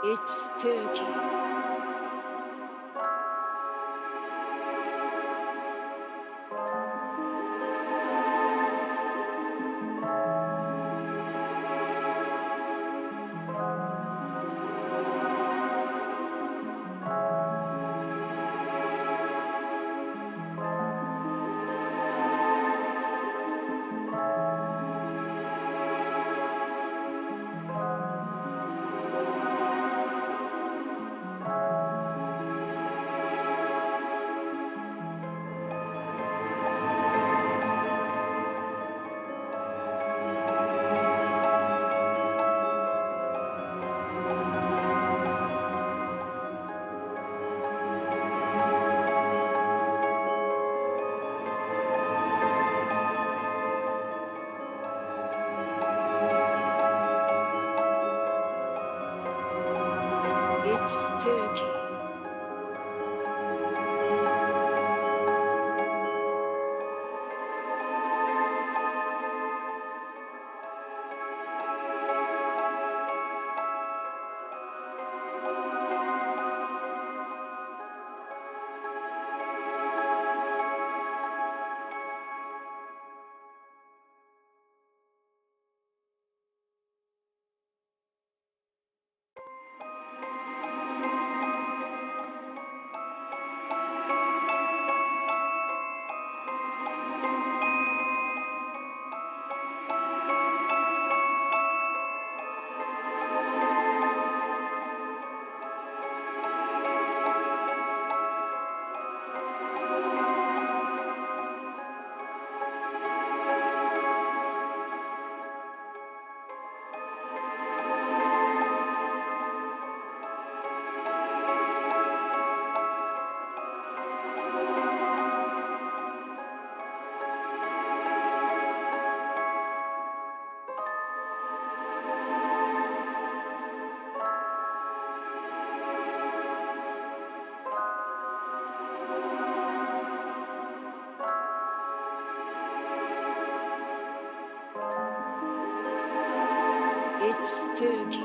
It's Turkey. It's Turkey. It's Turkey.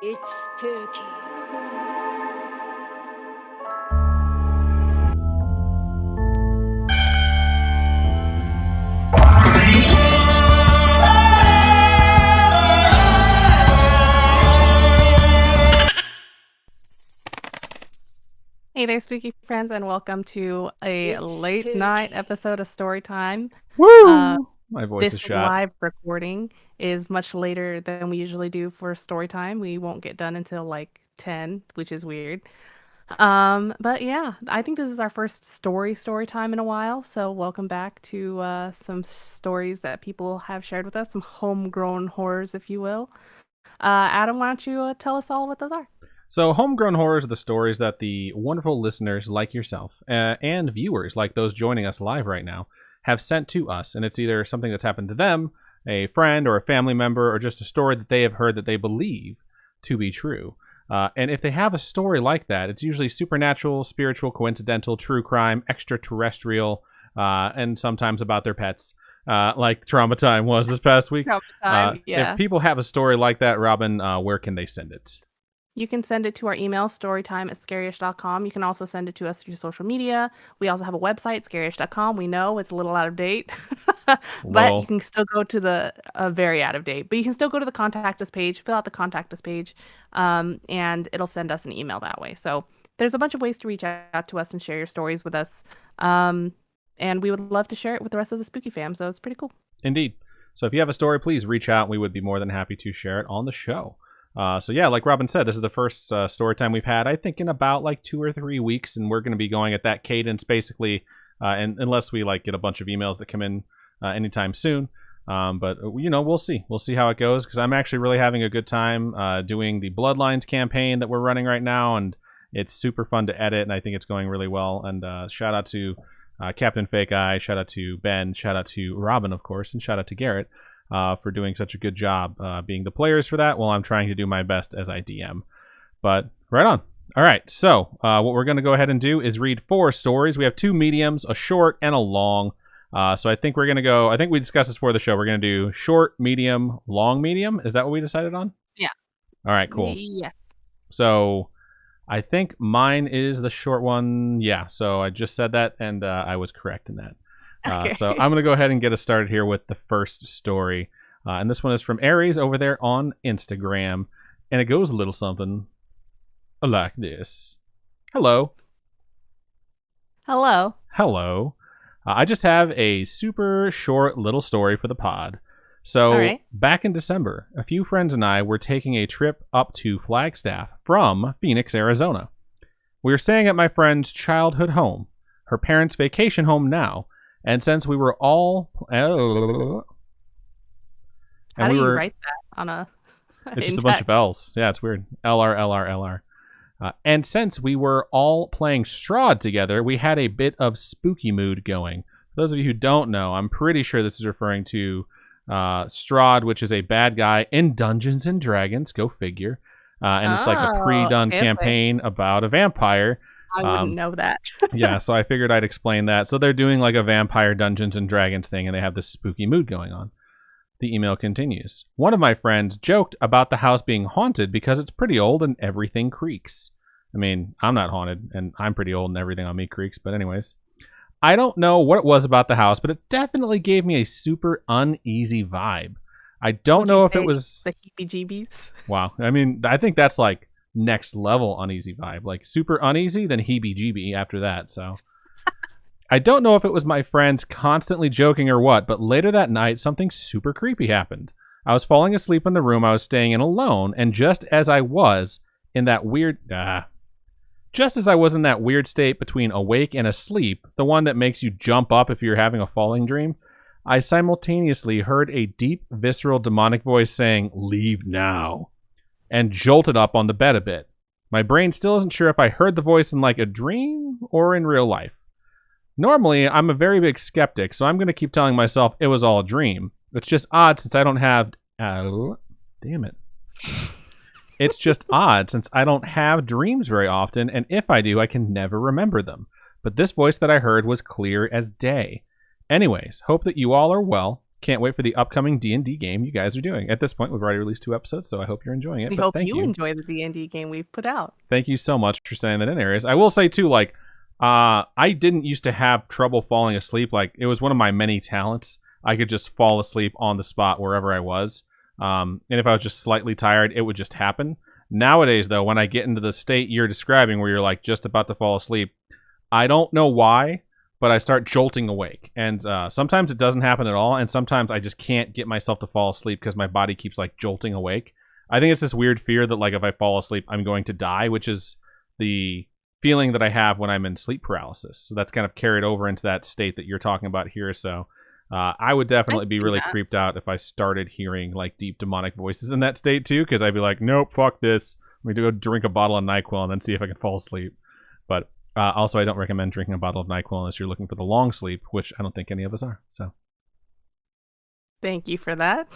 It's Turkey. Hey there, spooky friends, and welcome to a It's late Turkey. night episode of Storytime. Woo! My voice is This shot. live recording is much later than we usually do for story time. We won't get done until like 10, which is weird. But yeah, I think this is our first story time in a while. So welcome back to some stories that people have shared with us, some homegrown horrors, if you will. Adam, why don't you tell us all what those are? So, homegrown horrors are the stories that the wonderful listeners like yourself and viewers like those joining us live right now have sent to us. And it's either something that's happened to them, a friend or a family member, or just a story that they have heard that they believe to be true. And if they have a story like that, it's usually supernatural, spiritual, coincidental, true crime, extraterrestrial, and sometimes about their pets, like Trauma Time was this past week. Trauma Time, yeah. If people have a story like that, Robin, where can they send it? You can send it to our email, storytime@scaryish.com. You can also send it to us through social media. We also have a website, scaryish.com. We know it's a little out of date, but you can still go to the very out of date. But you can still go to the contact us page, fill out the contact us page, and it'll send us an email that way. So there's a bunch of ways to reach out to us and share your stories with us. And we would love to share it with the rest of the Spooky fam. So it's pretty cool. Indeed. So if you have a story, please reach out. We would be more than happy to share it on the show. So yeah, like Robin said, this is the first story time we've had, I think, in about like 2 or 3 weeks, and we're going to be going at that cadence basically, and unless we like get a bunch of emails that come in anytime soon. But we'll see. We'll see how it goes, because I'm actually really having a good time doing the Bloodlines campaign that we're running right now, and it's super fun to edit, and I think it's going really well. And shout out to Captain Fake Eye, shout out to Ben, shout out to Robin, of course, and shout out to Garrett. For doing such a good job being the players for that, while I'm trying to do my best as I DM. But right on. All right, so what we're going to go ahead and do is read 4 stories. We have 2 mediums, a short and a long. So I think we're going to go, I think we discussed this before the show. We're going to do short, medium, long, medium. Is that what we decided on? Yeah. All right, cool. Yes. So I think mine is the short one. Yeah, so I just said that, and I was correct in that. Okay. So I'm going to go ahead and get us started here with the first story. And this one is from Aries over there on Instagram. And it goes a little something like this. Hello. Hello. Hello. I just have a super short little story for the pod. So back in December, a few friends and I were taking a trip up to Flagstaff from Phoenix, Arizona. We were staying at my friend's childhood home, her parents' vacation home now. And since we were all... How do you write that on a... It's just a bunch of L's. Yeah, it's weird. LR, LR, LR. And since we were all playing Strahd together, we had a bit of spooky mood going. For those of you who don't know, I'm pretty sure this is referring to Strahd, which is a bad guy in Dungeons & Dragons. Go figure. And it's like a pre-done campaign about a vampire. I wouldn't know that. Yeah, so I figured I'd explain that. So they're doing like a vampire Dungeons & Dragons thing, and they have this spooky mood going on. The email continues. One of my friends joked about the house being haunted because it's pretty old and everything creaks. I mean, I'm not haunted, and I'm pretty old and everything on me creaks, but anyways. I don't know what it was about the house, but it definitely gave me a super uneasy vibe. I don't know if it was... the heebie-jeebies? Wow. I mean, I think that's like next level uneasy vibe. Like super uneasy, then heebie-jeebie after that, so... I don't know if it was my friends constantly joking or what, but later that night, something super creepy happened. I was falling asleep in the room I was staying in alone, and just as I was in that weird state between awake and asleep, the one that makes you jump up if you're having a falling dream, I simultaneously heard a deep, visceral, demonic voice saying, "Leave now," and jolted up on the bed a bit. My brain still isn't sure if I heard the voice in like a dream or in real life. Normally, I'm a very big skeptic, so I'm going to keep telling myself it was all a dream. It's just odd since I don't have... damn it. It's just odd since I don't have dreams very often, and if I do, I can never remember them. But this voice that I heard was clear as day. Anyways, hope that you all are well. Can't wait for the upcoming D&D game you guys are doing. At this point, we've already released 2 episodes, so I hope you're enjoying it. We hope you enjoy the D&D game we've put out. Thank you so much for saying that in, Aries. I will say, too, like... I didn't used to have trouble falling asleep. Like, it was one of my many talents. I could just fall asleep on the spot wherever I was. And if I was just slightly tired, it would just happen. Nowadays, though, when I get into the state you're describing where you're like just about to fall asleep, I don't know why, but but I start jolting awake. And sometimes it doesn't happen at all, and sometimes I just can't get myself to fall asleep because my body keeps like jolting awake. I think it's this weird fear that like if I fall asleep, I'm going to die, which is the feeling that I have when I'm in sleep paralysis. So that's kind of carried over into that state that you're talking about here. So I would definitely be really creeped out if I started hearing like deep demonic voices in that state too, because I'd be like, nope, fuck this. I'm going to go drink a bottle of NyQuil and then see if I can fall asleep. But also, I don't recommend drinking a bottle of NyQuil unless you're looking for the long sleep, which I don't think any of us are. So, thank you for that.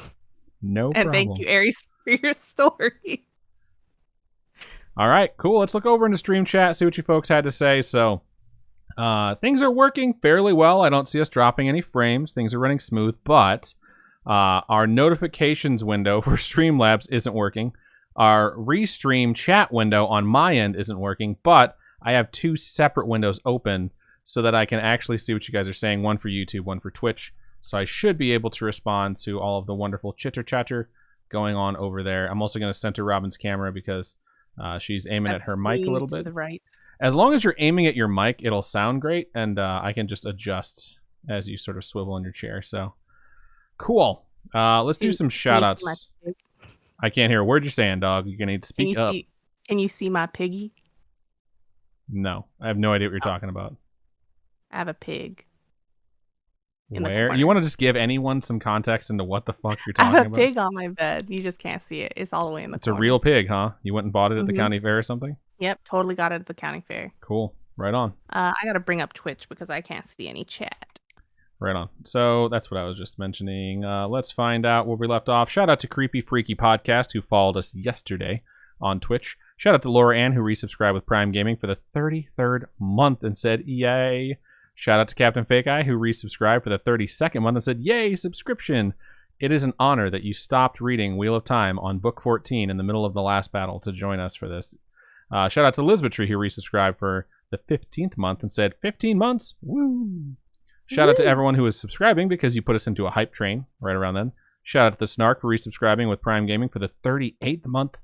No problem. And thank you, Aries, for your story. All right, cool. Let's look over into stream chat, see what you folks had to say. So, things are working fairly well. I don't see us dropping any frames. Things are running smooth, but our notifications window for Streamlabs isn't working. Our restream chat window on my end isn't working, but I have two separate windows open so that I can actually see what you guys are saying, one for YouTube, one for Twitch. So I should be able to respond to all of the wonderful chitter-chatter going on over there. I'm also going to center Robin's camera because she's aiming at her mic a little bit. To the right. As long as you're aiming at your mic, it'll sound great, and I can just adjust as you sort of swivel in your chair. So, cool. Let's do some shout-outs. I can't hear a word you're saying, dog. You're going to need to speak up. Can you see my piggy? No, I have no idea what you're talking about. I have a pig. Where? You want to just give anyone some context into what the fuck you're talking about? I have a pig on my bed. You just can't see it. It's all the way in the corner. It's a real pig, huh? You went and bought it at the county fair or something? Yep, totally got it at the county fair. Cool. Right on. I got to bring up Twitch because I can't see any chat. Right on. So that's what I was just mentioning. Let's find out where we left off. Shout out to Creepy Freaky Podcast, who followed us yesterday on Twitch. Shout out to Laura Ann, who resubscribed with Prime Gaming for the 33rd month and said, yay. Shout out to Captain Fake Eye, who resubscribed for the 32nd month and said, yay, subscription. It is an honor that you stopped reading Wheel of Time on book 14 in the middle of the last battle to join us for this. Shout out to Lisbetry, who resubscribed for the 15th month and said, 15 months? Woo! Shout out to everyone who is subscribing because you put us into a hype train right around then. Shout out to the Snark for resubscribing with Prime Gaming for the 38th month.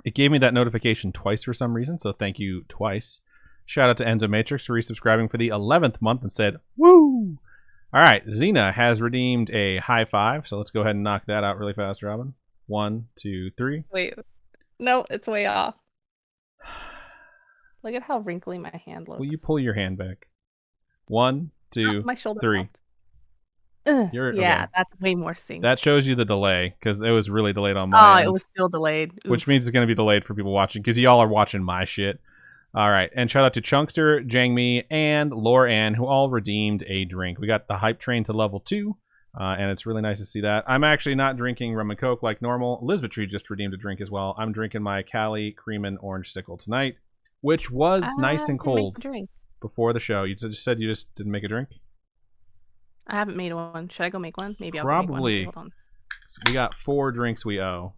It gave me that notification twice for some reason, so thank you twice. Shout out to Enzo Matrix for resubscribing for the 11th month and said, woo! All right, Xena has redeemed a high five, so let's go ahead and knock that out really fast, Robin. 1, 2, 3. Wait, no, it's way off. Look at how wrinkly my hand looks. Will you pull your hand back? 1, 2, my shoulder 3. Yeah, okay. That's way more synced. That shows you the delay, because it was really delayed on my end. It was still delayed. Oof. Which means it's going to be delayed for people watching, because y'all are watching my shit. All right, and shout out to Chunkster, Jangmi, and Laura Ann, who all redeemed a drink. We got the hype train to level 2, and it's really nice to see that. I'm actually not drinking rum and coke like normal. Lisbetry just redeemed a drink as well. I'm drinking my Cali Cream and Orange Sickle tonight, which was nice and cold before the show. You just said you just didn't make a drink? I haven't made one. Should I go make one? Maybe I'll Probably. go make one. Hold on. So we got 4 drinks we owe.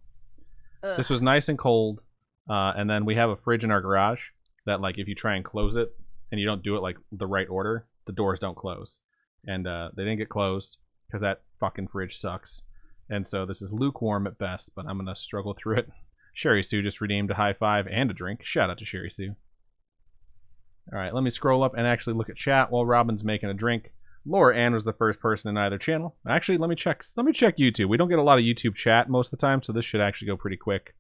Ugh. This was nice and cold, and then we have a fridge in our garage that, like, if you try and close it and you don't do it like the right order, the doors don't close. And they didn't get closed because that fucking fridge sucks. And so this is lukewarm at best, but I'm gonna struggle through it. Sherry Sue just redeemed a high five and a drink. Shout out to Sherry Sue. All right, let me scroll up and actually look at chat while Robin's making a drink. Laura Ann was the first person in either channel. Actually, let me check YouTube. We don't get a lot of YouTube chat most of the time, so this should actually go pretty quick.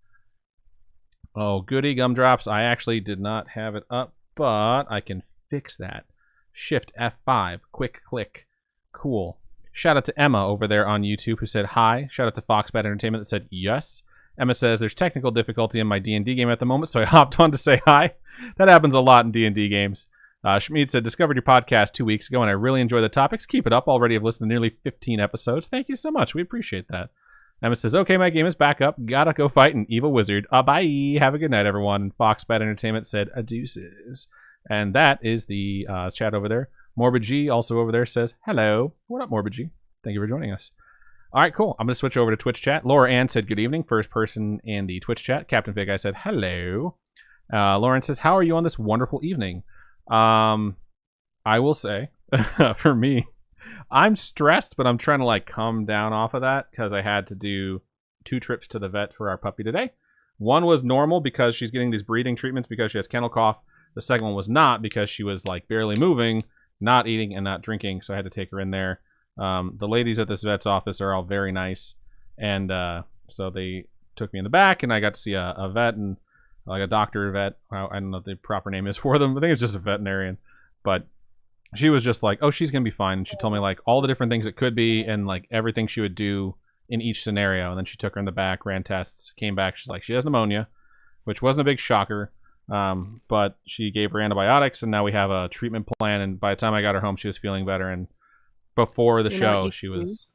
Oh, goody gumdrops. I actually did not have it up, but I can fix that. Shift F5. Quick click. Cool. Shout out to Emma over there on YouTube who said hi. Shout out to Foxbat Entertainment that said yes. Emma says, there's technical difficulty in my D&D game at the moment, so I hopped on to say hi. That happens a lot in D&D games. Schmid said, discovered your podcast 2 weeks ago, and I really enjoy the topics. Keep it up. Already have listened to nearly 15 episodes. Thank you so much. We appreciate that. Emma says, okay, my game is back up. Gotta go fight an evil wizard. Bye. Have a good night, everyone. Foxbat Entertainment said, adeuces. And that is the chat over there. Morbid G also over there says, hello. What up, Morbid G? Thank you for joining us. All right, cool. I'm going to switch over to Twitch chat. Laura Ann said, good evening. First person in the Twitch chat. Captain Fig, I said, hello. Lauren says, how are you on this wonderful evening? I will say, for me, I'm stressed, but I'm trying to like come down off of that because I had to do 2 trips to the vet for our puppy today. One was normal because she's getting these breathing treatments because she has kennel cough. The second one was not because she was like barely moving, not eating, and not drinking. So I had to take her in there. The ladies at this vet's office are all very nice. And so they took me in the back, and I got to see a vet and like a doctor vet. I don't know what the proper name is for them. I think it's just a veterinarian. But she was just like, oh, she's going to be fine. And she told me like all the different things it could be and like everything she would do in each scenario. And then she took her in the back, ran tests, came back. She's like, she has pneumonia, which wasn't a big shocker. But she gave her antibiotics, and now we have a treatment plan. And by the time I got her home, she was feeling better. And before the show, she was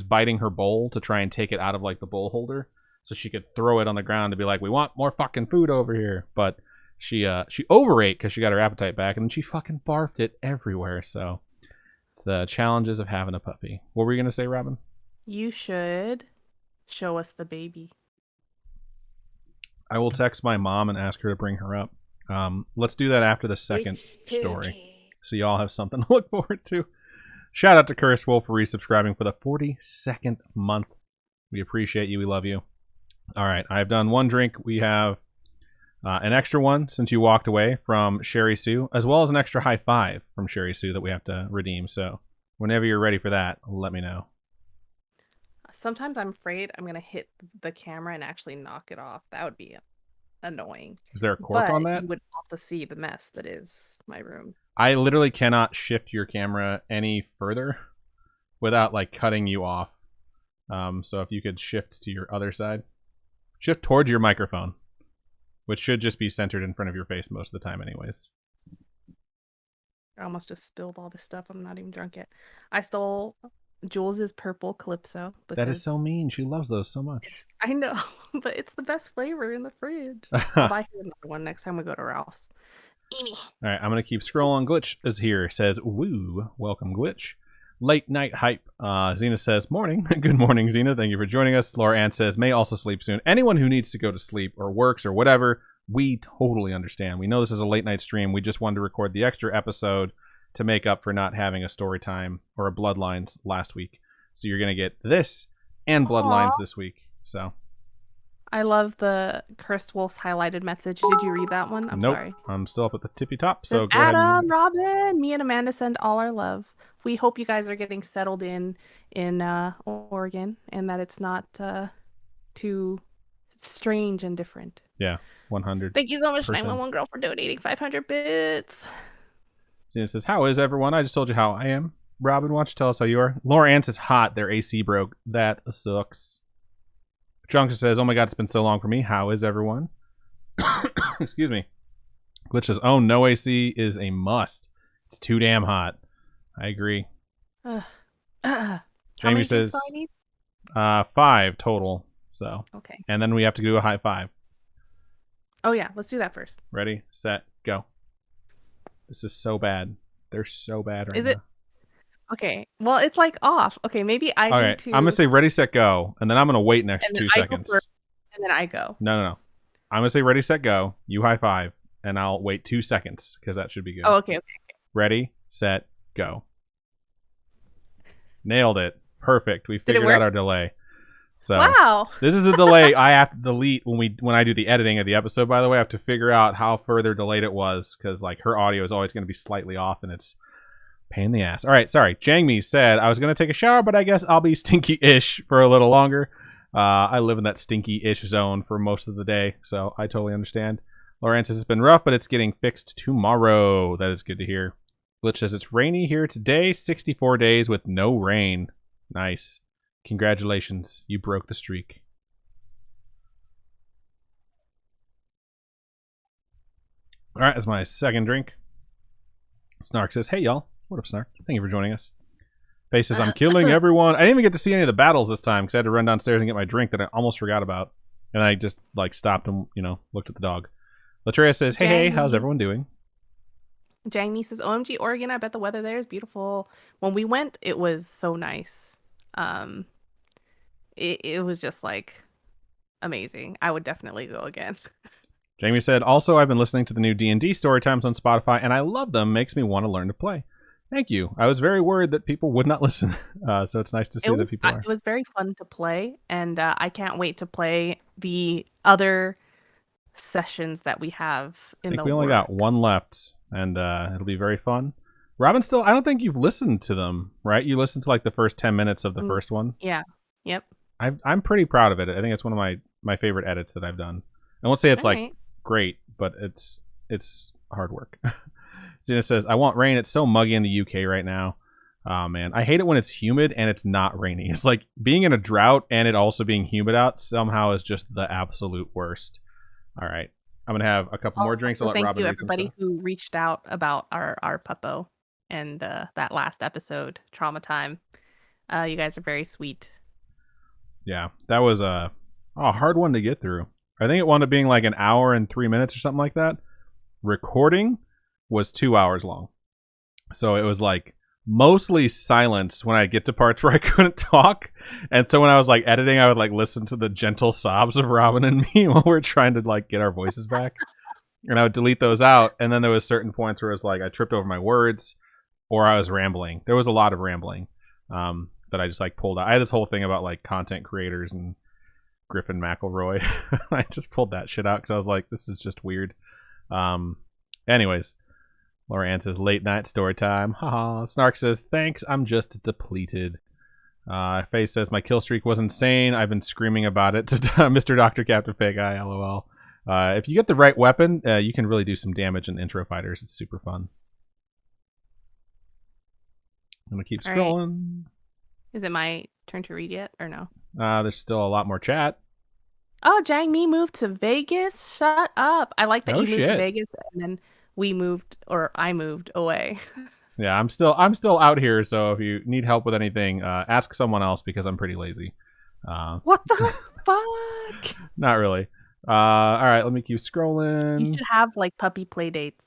biting her bowl to try and take it out of like the bowl holder so she could throw it on the ground to be like, we want more fucking food over here. But she overate because she got her appetite back, and then she fucking barfed it everywhere. So it's the challenges of having a puppy. What were you gonna say, Robin? You should show us the baby. I will text my mom and ask her to bring her up. Let's do that after the second story, so y'all have something to look forward to. Shout out to Cursed Wolf for resubscribing for the 42nd month. We appreciate you. We love you. All right, I've done one drink. We have an extra one since you walked away from Sherry Sue, as well as an extra high five from Sherry Sue that we have to redeem. So whenever you're ready for that, let me know. Sometimes I'm afraid I'm going to hit the camera and actually knock it off. That would be annoying. Is there a cork on that? You would also see the mess that is my room. I literally cannot shift your camera any further without like cutting you off. So if you could shift to your other side, shift towards your microphone, which should just be centered in front of your face most of the time anyways. I almost just spilled all this stuff. I'm not even drunk yet. I stole Jules's purple Calypso. That is so mean. She loves those so much. I know, but it's the best flavor in the fridge. I'll buy her another one next time we go to Ralph's. Amy. All right, I'm going to keep scrolling. Glitch is here. Says, woo. Welcome, Glitch. Late night hype. Xena says, morning. Good morning, Xena. Thank you for joining us. Laura Ann says, may also sleep soon. Anyone who needs to go to sleep or works or whatever, we totally understand. We know this is a late night stream. We just wanted to record the extra episode to make up for not having a story time or a Bloodlines last week. So you're going to get this and Bloodlines this week. So I love the Cursed Wolf's highlighted message. Did you read that one? I'm sorry. I'm still up at the tippy top. So go Adam, ahead. Robin, me and Amanda send all our love. We hope you guys are getting settled in Oregon and that it's not too strange and different. Yeah, 100. Thank you so much, 911 Girl, for donating 500 bits. Xena says, how is everyone? I just told you how I am. Robin, why don't you tell us how you are? Laura Ann says, hot. Their AC broke. That sucks. Junction says, oh my god, it's been so long for me. How is everyone? Excuse me. Glitch says, oh, no AC is a must. It's too damn hot. I agree. Jamie says, 5 total. So okay. And then we have to do a high five. Oh yeah, let's do that first. Ready, set, go. This is so bad. They're so bad right now. Is it? Okay. Well, it's like off. Okay, maybe I need to... I'm going to say ready, set, go. And then I'm going to wait an extra 2 seconds. And then I go. No. I'm going to say ready, set, go. You high five. And I'll wait 2 seconds because that should be good. Oh, okay. Ready, set, go. Nailed it. Perfect. We figured out our delay. So wow. This is the delay I have to delete when I do the editing of the episode, by the way. I have to figure out how further delayed it was because like her audio is always going to be slightly off and it's pain in the ass. All right, sorry. Jangmi said I was going to take a shower, but I guess I'll be stinky-ish for a little longer. I live in that stinky-ish zone for most of the day, so I totally understand. Lawrence says it's been rough, but it's getting fixed tomorrow. That is good to hear. Glitch says it's rainy here today. 64 days with no rain. Nice. Congratulations. You broke the streak. All right, that's my second drink. Snark says, hey, y'all. What up, Snark? Thank you for joining us. Face says, I'm killing everyone. I didn't even get to see any of the battles this time because I had to run downstairs and get my drink that I almost forgot about. And I just, like, stopped and, looked at the dog. Latreia says, hey, how's everyone doing? Jamie says, OMG, Oregon, I bet the weather there is beautiful. When we went, it was so nice. It was just, like, amazing. I would definitely go again. Jamie said, also, I've been listening to the new D&D story times on Spotify, and I love them. Makes me want to learn to play. Thank you. I was very worried that people would not listen. So it's nice to see that people are. It was very fun to play, and I can't wait to play the other sessions that we have I in think the we only got works. one left, and it'll be very fun. Robin, still, I don't think you've listened to them, right? You listened to like the first 10 minutes of the first one. Yeah. Yep. I'm pretty proud of it. I think it's one of my favorite edits that I've done. I won't say it's All like right. great, but it's hard work. Zena says, "I want rain. It's so muggy in the UK right now. Oh man, I hate it when it's humid and it's not rainy. It's like being in a drought and it also being humid out somehow is just the absolute worst." All right, I'm gonna have a couple more drinks. I'll let Thank Robin you, read some everybody stuff. who reached out about our puppo and that last episode, Trauma Time. You guys are very sweet. Yeah, that was a hard one to get through. I think it wound up being like an hour and 3 minutes or something like that. Recording was 2 hours long. So it was like mostly silence when I get to parts where I couldn't talk. And so when I was like editing, I would like listen to the gentle sobs of Robin and me while we're trying to like get our voices back. And I would delete those out. And then there was certain points where it was like I tripped over my words or I was rambling. There was a lot of rambling that I just like pulled out. I had this whole thing about like content creators and Griffin McElroy. I just pulled that shit out because I was like, this is just weird. Anyways, Laura Ann says, late night story time. Haha. Snark says, thanks, I'm just depleted. Faye says, my kill streak was insane. I've been screaming about it to Mr. Dr. Captain Fake Eye, lol. If you get the right weapon, you can really do some damage in intro fighters. It's super fun. I'm going to keep scrolling. Right. Is it my turn to read yet or no? There's still a lot more chat. Oh, Jang Mi moved to Vegas? Shut up. I like that you moved to Vegas and then I moved away. Yeah, I'm still out here, so if you need help with anything, ask someone else because I'm pretty lazy. What the fuck? Not really. All right, let me keep scrolling. You should have like puppy play dates.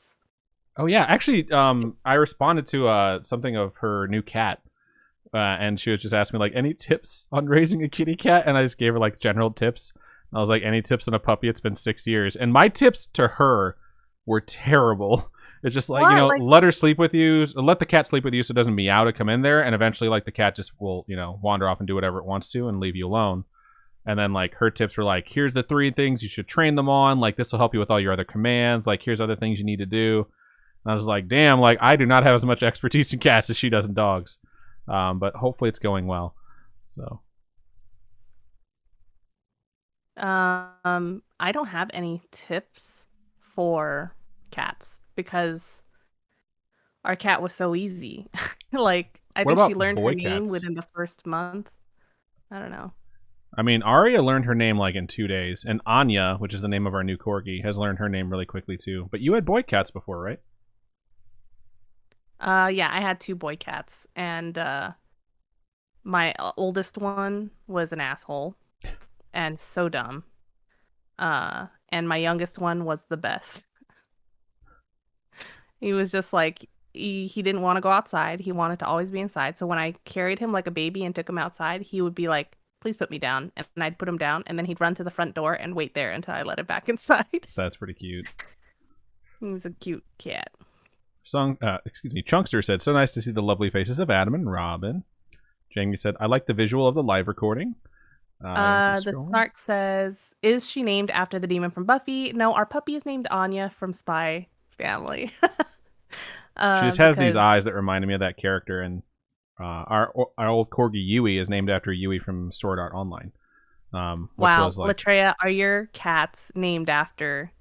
Oh yeah, actually, I responded to something of her new cat, and she was just asking me like, any tips on raising a kitty cat, and I just gave her like general tips. I was like, any tips on a puppy? It's been 6 years, and my tips to her were terrible. It's just like, let her sleep with you, let the cat sleep with you so it doesn't meow to come in there, and eventually like the cat just will, wander off and do whatever it wants to and leave you alone. And then like her tips were like, here's the 3 things you should train them on, like this will help you with all your other commands, like here's other things you need to do. And I was like, damn, like I do not have as much expertise in cats as she does in dogs. But hopefully it's going well. So I don't have any tips for cats because our cat was so easy. Like I think she learned her name within the first month. I don't know. I mean, Aria learned her name like in 2 days, and Anya, which is the name of our new corgi, has learned her name really quickly too. But you had boy cats before, right? Yeah, I had 2 boy cats, and my oldest one was an asshole and so dumb. And my youngest one was the best. He was just like, he didn't want to go outside. He wanted to always be inside. So when I carried him like a baby and took him outside, he would be like, please put me down. And I'd put him down, and then he'd run to the front door and wait there until I let him back inside. That's pretty cute. He was a cute cat. Chunkster said, so nice to see the lovely faces of Adam and Robin. Jamie said, I like the visual of the live recording. The Snark says, is she named after the demon from Buffy? No, our puppy is named Anya from Spy Family. She just has these eyes that reminded me of that character, and our old corgi Yui is named after Yui from Sword Art Online. Wow, was like... Latreia, are your cats named after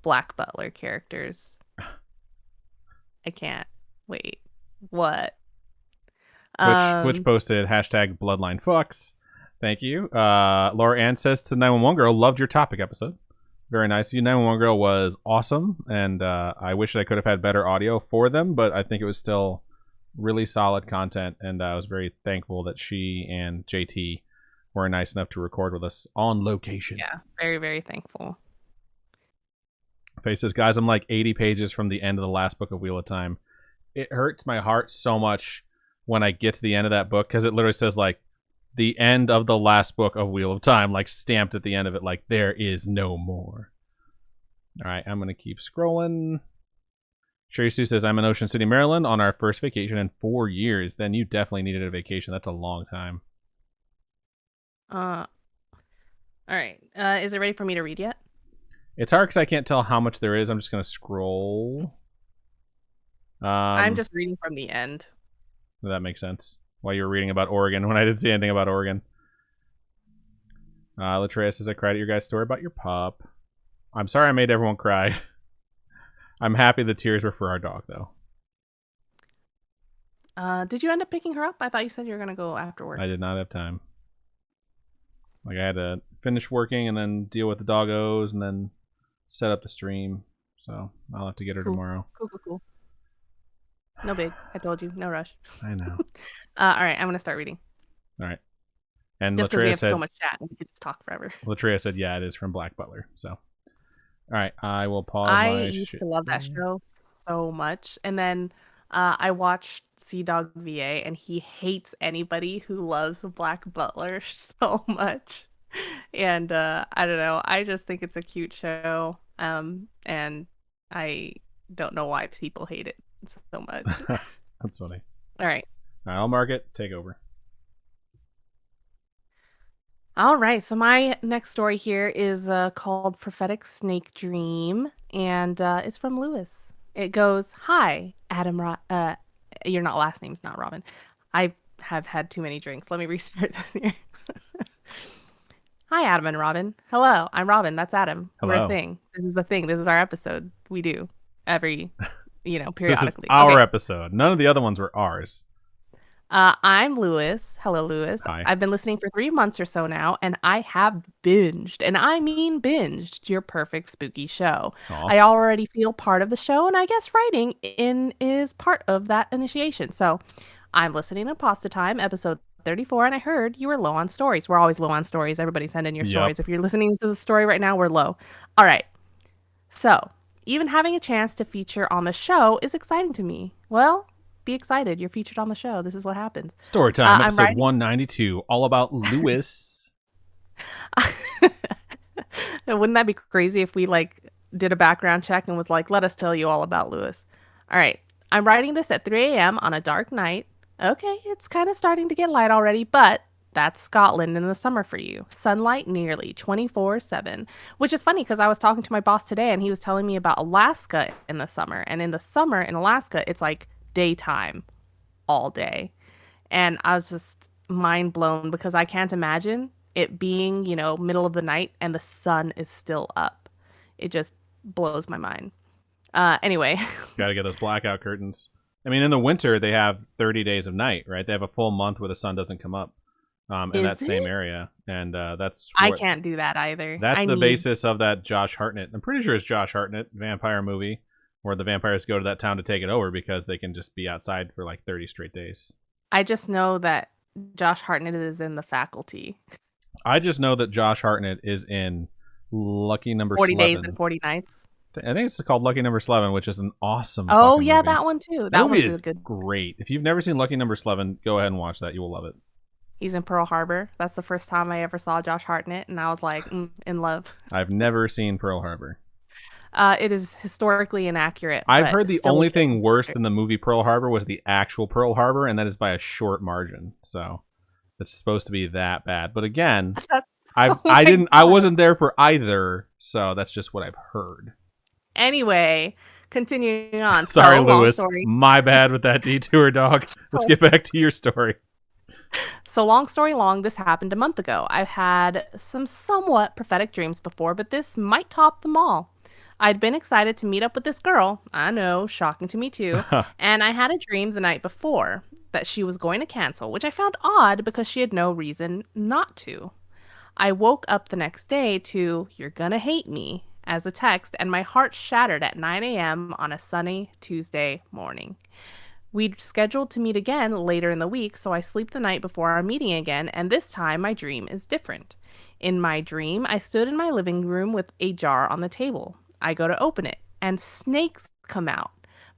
Black Butler characters? I can't wait. What? Which posted hashtag Bloodline Fucks. Thank you. Laura Ann says to 911 Girl, loved your topic episode. Very nice of you. 911 Girl was awesome, and I wish I could have had better audio for them, but I think it was still really solid content, and I was very thankful that she and JT were nice enough to record with us on location. Yeah, very, very thankful. Faye says, guys, I'm like 80 pages from the end of the last book of Wheel of Time. It hurts my heart so much when I get to the end of that book, because it literally says, like, the end of the last book of Wheel of Time, like, stamped at the end of it, like, there is no more. All right, I'm going to keep scrolling. Sherry Sue says, I'm in Ocean City, Maryland on our first vacation in 4 years. Then you definitely needed a vacation. That's a long time. All right. Is it ready for me to read yet? It's hard because I can't tell how much there is. I'm just going to scroll. I'm just reading from the end. That makes sense. While you were reading about Oregon, when I didn't see anything about Oregon. Latreia says, I cried at your guys' story about your pup. I'm sorry I made everyone cry. I'm happy the tears were for our dog, though. Did you end up picking her up? I thought you said you were going to go after work. I did not have time. Like, I had to finish working and then deal with the doggos and then set up the stream. So I'll have to get her tomorrow. Cool. No big. I told you. No rush. I know. All right. I'm going to start reading. All right. And just because we have said, so much chat and we could just talk forever. Latreia said, yeah, it is from Black Butler. So, all right. I will pause I used to love that show so much. And then I watched Sea Dog VA, and he hates anybody who loves Black Butler so much. And I don't know. I just think it's a cute show. And I don't know why people hate it so much. That's funny. All right. I'll mark it. Take over. All right. So my next story here is called Prophetic Snake Dream, and it's from Lewis. It goes, "Hi, Adam. Your last name's not Robin. I have had too many drinks. Let me restart this here. Hi, Adam and Robin. Hello, I'm Robin. That's Adam. Hello. We're a thing. This is a thing. This is our episode. We do every, periodically. This is our episode. None of the other ones were ours. I'm Lewis. Hello, Lewis. Hi. I've been listening for 3 months or so now, and I have binged, and I mean binged, your perfect spooky show. Aww. I already feel part of the show, and I guess writing is part of that initiation. So I'm listening to Pasta Time, episode 34, and I heard you were low on stories. We're always low on stories. Everybody send in your stories. If you're listening to the story right now, we're low. All right. So even having a chance to feature on the show is exciting to me. Well, be excited. You're featured on the show. This is what happens. Storytime, episode 192, all about Lewis. Wouldn't that be crazy if we did a background check and was like, let us tell you all about Lewis. All right. I'm writing this at 3 a.m. on a dark night. Okay, it's kind of starting to get light already, but that's Scotland in the summer for you. Sunlight nearly 24/7, which is funny because I was talking to my boss today and he was telling me about Alaska in the summer. And in the summer in Alaska, it's like daytime all day. And I was just mind blown because I can't imagine it being, middle of the night and the sun is still up. It just blows my mind. Anyway. Got to get those blackout curtains. I mean, in the winter, they have 30 days of night, right? They have a full month where the sun doesn't come up in that same area. And that's... I can't do that either. That's the basis of that Josh Hartnett. I'm pretty sure it's Josh Hartnett vampire movie where the vampires go to that town to take it over because they can just be outside for 30 straight days. I just know that Josh Hartnett is in The Faculty. I just know that Josh Hartnett is in Lucky Number 40 11. Days and 40 Nights. I think it's called Lucky Number 11, which is an awesome Oh, yeah, movie. that one too. That movie one's good. Great. If you've never seen Lucky Number 11, go ahead and watch that. You will love it. He's in Pearl Harbor. That's the first time I ever saw Josh Hartnett, and I was like, in love. I've never seen Pearl Harbor. It is historically inaccurate. I've heard the only thing worse than the movie Pearl Harbor was the actual Pearl Harbor, and that is by a short margin. So it's supposed to be that bad. But again, I wasn't there for either, so that's just what I've heard. Anyway, continuing on. Sorry, Lewis. My bad with that detour, dog. Let's get back to your story. So long story long, this happened a month ago. I've had some somewhat prophetic dreams before, but this might top them all. I'd been excited to meet up with this girl. I know, shocking to me too. And I had a dream the night before that she was going to cancel, which I found odd because she had no reason not to. I woke up the next day to "You're gonna hate me" as a text, and my heart shattered at 9 a.m. on a sunny Tuesday morning. We'd scheduled to meet again later in the week, so I sleep the night before our meeting again, and this time my dream is different. In my dream, I stood in my living room with a jar on the table. I go to open it, and snakes come out.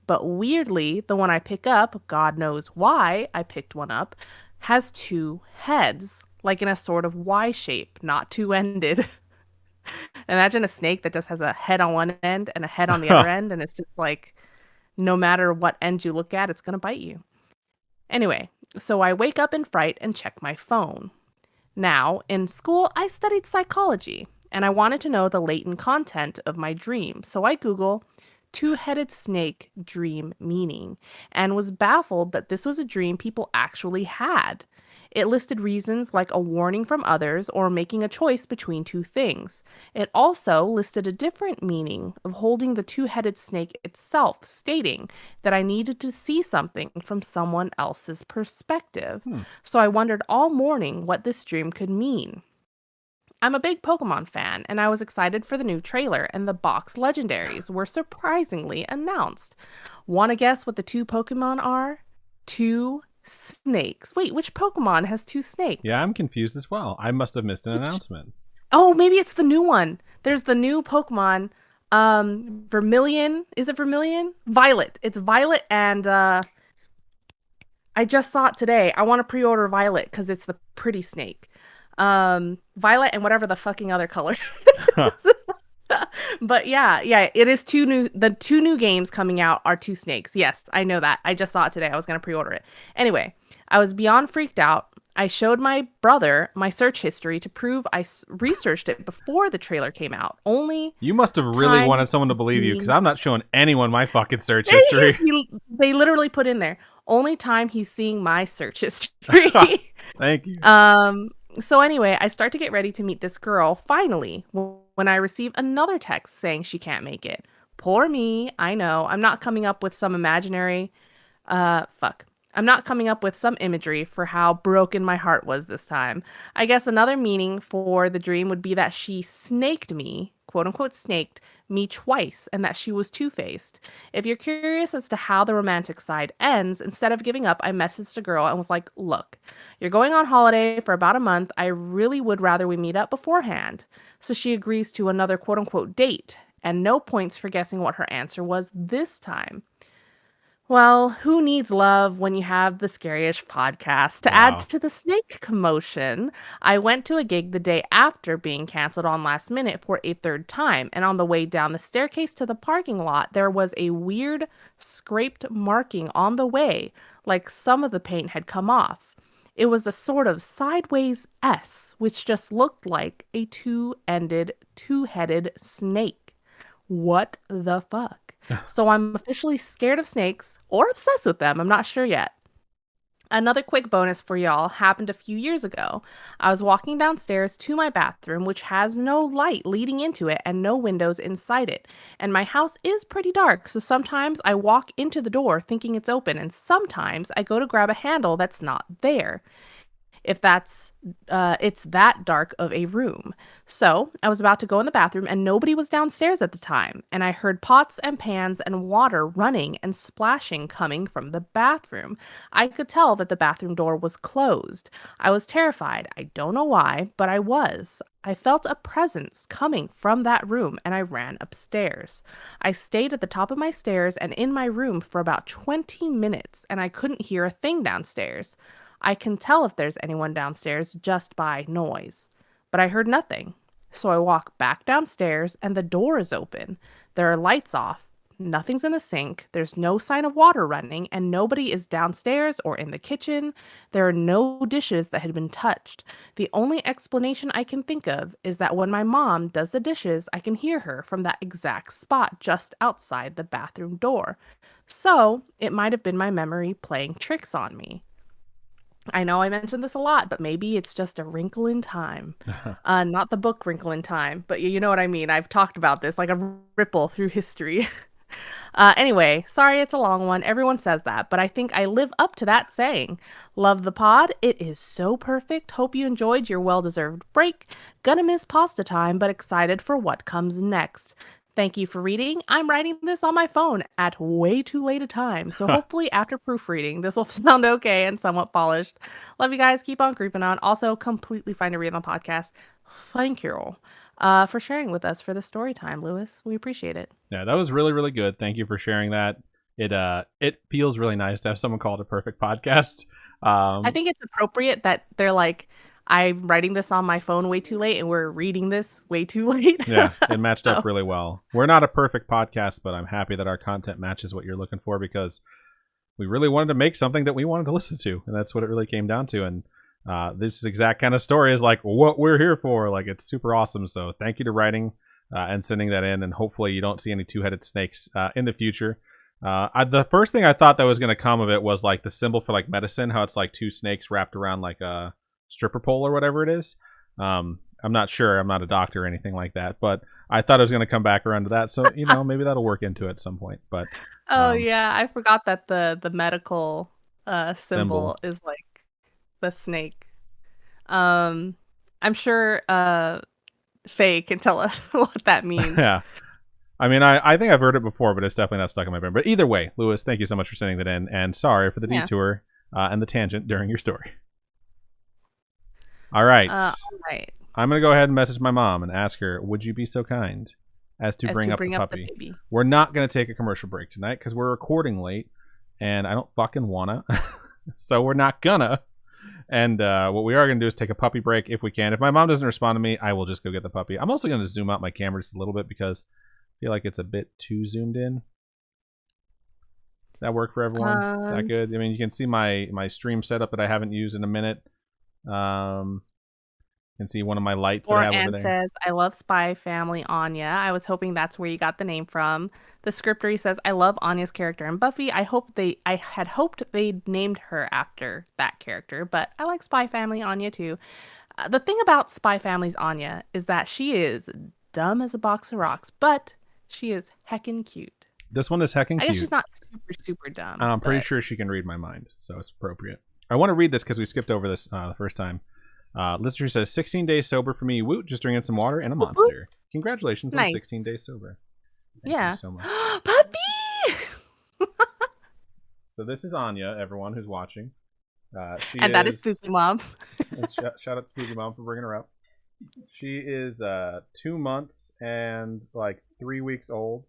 But weirdly, the one I pick up, God knows why I picked one up, has two heads, like in a sort of Y shape, not two-ended. Imagine a snake that just has a head on one end and a head on the other end, and it's just like, no matter what end you look at, it's going to bite you. Anyway, so I wake up in fright and check my phone. Now, in school, I studied psychology. and I wanted to know the latent content of my dream. So I Google two-headed snake dream meaning and was baffled that this was a dream people actually had. It listed reasons like a warning from others or making a choice between two things. It also listed a different meaning of holding the two-headed snake itself, stating that I needed to see something from someone else's perspective. So I wondered all morning what this dream could mean. I'm a big Pokemon fan, and I was excited for the new trailer, and the box legendaries were surprisingly announced. Want to guess what the two Pokemon are? Two snakes. Wait, which Pokemon has two snakes? Yeah, I'm confused as well. I must have missed an announcement. Oh, maybe it's the new one. There's the new Pokemon, Vermilion. Is it Vermilion? Violet. It's Violet, and I just saw it today. I want to pre-order Violet because it's the pretty snake. Violet and whatever the fucking other color. But yeah, it is the two new games coming out are two snakes. Yes, I know that. I just saw it today. I was going to pre-order it. Anyway, I was beyond freaked out. I showed my brother my search history to prove I researched it before the trailer came out. You must have really wanted someone to believe you, because I'm not showing anyone my fucking search history. They literally put in there, only time he's seeing my search history. Thank you. So anyway, I start to get ready to meet this girl, finally, when I receive another text saying she can't make it. Poor me, I know. I'm not coming up with some imaginary... I'm not coming up with some imagery for how broken my heart was this time. I guess another meaning for the dream would be that she snaked me, quote unquote snaked, me twice, and that she was two-faced. If you're curious as to how the romantic side ends, instead of giving up, I messaged a girl and was like, look, you're going on holiday for about a month. I really would rather we meet up beforehand. So she agrees to another quote unquote date, and no points for guessing what her answer was this time. Well, who needs love when you have the Scaryish Podcast? To add to the snake commotion, I went to a gig the day after being canceled on last minute for a third time, and on the way down the staircase to the parking lot, there was a weird scraped marking on the way, like some of the paint had come off. It was a sort of sideways S, which just looked like a two-headed snake. What the fuck? So I'm officially scared of snakes or obsessed with them. I'm not sure yet. Another quick bonus for y'all happened a few years ago. I was walking downstairs to my bathroom, which has no light leading into it and no windows inside it. And my house is pretty dark, so sometimes I walk into the door thinking it's open, and sometimes I go to grab a handle that's not there. If it's that dark of a room. So I was about to go in the bathroom and nobody was downstairs at the time. And I heard pots and pans and water running and splashing coming from the bathroom. I could tell that the bathroom door was closed. I was terrified. I don't know why, but I was. I felt a presence coming from that room and I ran upstairs. I stayed at the top of my stairs and in my room for about 20 minutes and I couldn't hear a thing downstairs. I can tell if there's anyone downstairs just by noise. But I heard nothing. So I walk back downstairs and the door is open. There are lights off. Nothing's in the sink. There's no sign of water running and nobody is downstairs or in the kitchen. There are no dishes that had been touched. The only explanation I can think of is that when my mom does the dishes, I can hear her from that exact spot just outside the bathroom door. So it might have been my memory playing tricks on me. I know I mentioned this a lot, but maybe it's just a wrinkle in time. Not the book Wrinkle in Time, but you know what I mean. I've talked about this, like a ripple through history. Anyway, sorry it's a long one. Everyone says that, but I think I live up to that saying. Love the pod. It is so perfect. Hope you enjoyed your well-deserved break. Gonna miss pasta time, but excited for what comes next. Thank you for reading. I'm writing this on my phone at way too late a time, so hopefully after proofreading, this will sound okay and somewhat polished. Love you guys. Keep on creeping on. Also, completely fine to read on the podcast. Thank you for sharing with us for the story time, Lewis. We appreciate it. Yeah, that was really, really good. Thank you for sharing that. It feels really nice to have someone call it a perfect podcast. I think it's appropriate that they're like, I'm writing this on my phone way too late and we're reading this way too late. Yeah, it matched up really well. We're not a perfect podcast, but I'm happy that our content matches what you're looking for because we really wanted to make something that we wanted to listen to. And that's what it really came down to. And this exact kind of story is like what we're here for. Like, it's super awesome. So thank you to writing and sending that in, and hopefully you don't see any two-headed snakes in the future. The first thing I thought that was going to come of it was like the symbol for like medicine, how it's like two snakes wrapped around like a stripper pole or whatever it is. I'm not sure. I'm not a doctor or anything like that, but I thought it was going to come back around to that. So, maybe that'll work into it at some point. But yeah, I forgot that the medical symbol is like the snake. I'm sure Faye can tell us what that means. Yeah. I mean, I think I've heard it before, but it's definitely not stuck in my brain. But either way, Lewis, thank you so much for sending that in. And sorry for the detour and the tangent during your story. All right. All right. I'm going to go ahead and message my mom and ask her, would you be so kind as to bring up the puppy? Baby. We're not going to take a commercial break tonight because we're recording late, and I don't fucking wanna. So we're not gonna. And what we are going to do is take a puppy break if we can. If my mom doesn't respond to me, I will just go get the puppy. I'm also going to zoom out my camera just a little bit because I feel like it's a bit too zoomed in. Does that work for everyone? Is that good? I mean, you can see my stream setup that I haven't used in a minute. You can see one of my lights that I have over there. Says, I love Spy Family Anya. I was hoping that's where you got the name from. The scriptery says, I love Anya's character in Buffy. I had hoped they'd named her after that character, but I like Spy Family Anya too. The thing about Spy Family's Anya is that she is dumb as a box of rocks, but she is heckin' cute. This one is heckin' cute. I guess she's not super dumb. I'm pretty sure she can read my mind, so it's appropriate. I want to read this because we skipped over this the first time. Listener says, 16 days sober for me. Woot, just drinking some water and a monster. Congratulations on 16 days sober. Thank you so much. Puppy! So this is Anya, everyone who's watching. That is Spooky Mom. Shout out to Spooky Mom for bringing her up. She is 2 months and like 3 weeks old.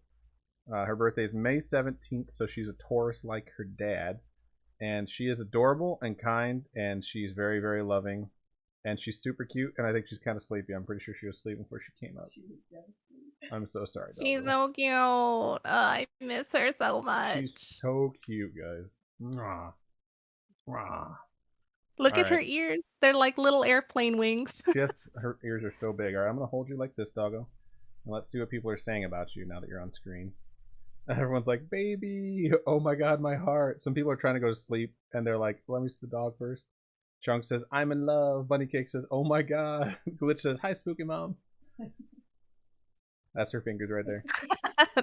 Her birthday is May 17th, so she's a Taurus like her dad. And she is adorable and kind, and she's very, very loving. And she's super cute, and I think she's kind of sleepy. I'm pretty sure she was sleeping before she came up. I'm so sorry. She's so cute. I miss her so much. She's so cute, guys. Mwah. Mwah. Look at her ears. They're like little airplane wings. Yes, her ears are so big. All right, I'm going to hold you like this, doggo. And let's see what people are saying about you now that you're on screen. And everyone's like, baby. Oh my God, my heart. Some people are trying to go to sleep, and they're like, let me see the dog first. Chunk says, I'm in love. Bunny Cake says, oh my God. Glitch says, hi, Spooky Mom. That's her fingers right there.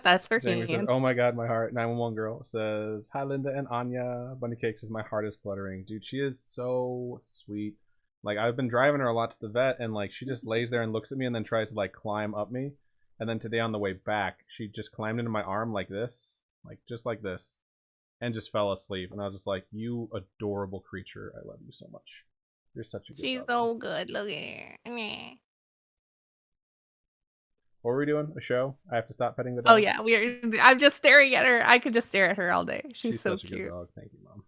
That's her Jamie hand. says, oh my God, my heart. 911 girl says, hi, Linda and Anya. Bunny Cake says, my heart is fluttering. Dude, she is so sweet. Like, I've been driving her a lot to the vet, and like, she just lays there and looks at me and then tries to like climb up me. And then today on the way back, she just climbed into my arm like this. Like, just like this. And just fell asleep. And I was just like, you adorable creature. I love you so much. You're such a good She's dog. so good. Look at her. What were we doing? A show? I have to stop petting the dog? Oh, yeah. I'm just staring at her. I could just stare at her all day. She's so such cute. A good dog. Thank you, Mom.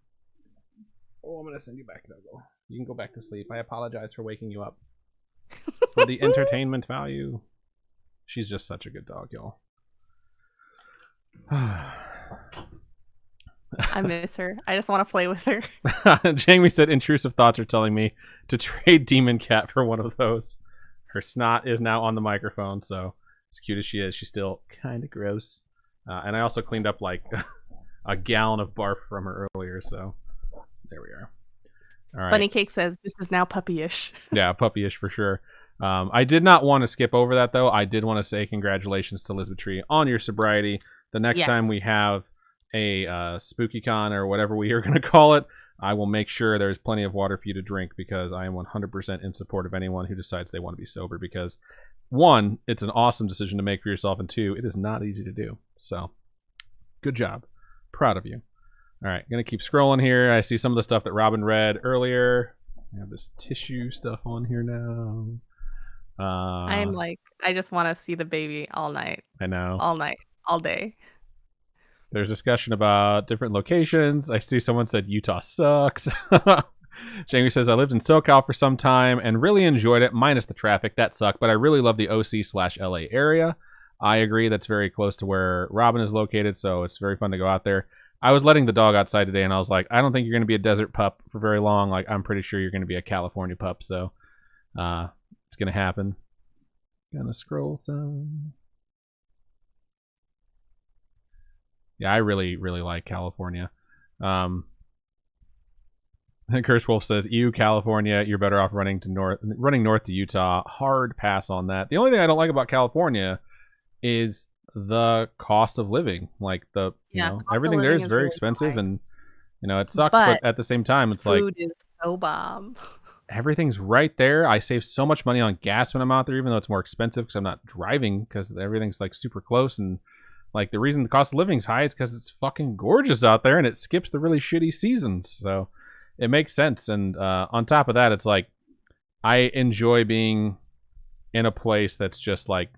Oh, I'm going to send you back, Doggo. You can go back to sleep. I apologize for waking you up. For the entertainment value. She's just such a good dog, y'all. I miss her. I just want to play with her. Jamie said intrusive thoughts are telling me to trade Demon Cat for one of those. Her snot is now on the microphone, so as cute as she is, she's still kind of gross. And I also cleaned up like a gallon of barf from her earlier, so there we are. All right. Bunny Cake says this is now puppyish. Yeah, puppyish for sure. I did not want to skip over that, though. I did want to say congratulations to Elizabeth Tree on your sobriety. The next time we have a SpookyCon or whatever we are going to call it, I will make sure there's plenty of water for you to drink because I am 100% in support of anyone who decides they want to be sober because, one, it's an awesome decision to make for yourself, and two, it is not easy to do. So, good job. Proud of you. All right, going to keep scrolling here. I see some of the stuff that Robin read earlier. I have this tissue stuff on here now. I'm like, I just want to see the baby all night. I know. All night. All day. There's discussion about different locations. I see someone said Utah sucks. Jamie says, I lived in SoCal for some time and really enjoyed it, minus the traffic. That sucked, but I really love the OC/LA area. I agree. That's very close to where Robin is located, so it's very fun to go out there. I was letting the dog outside today, and I was like, I don't think you're going to be a desert pup for very long. Like, I'm pretty sure you're going to be a California pup. So it's going to happen. Gonna scroll some. Yeah, I really, really like California. Curse Wolf says, "Ew, California, you're better off running north to Utah." Hard pass on that. The only thing I don't like about California is the cost of living. Like everything there is very expensive, and it sucks. But at the same time, it's like food is so bomb. Everything's right there. I save so much money on gas when I'm out there, even though it's more expensive because I'm not driving, because everything's like super close. And like the reason the cost of living is high is because it's fucking gorgeous out there and it skips the really shitty seasons. So it makes sense. And on top of that, it's like I enjoy being in a place that's just like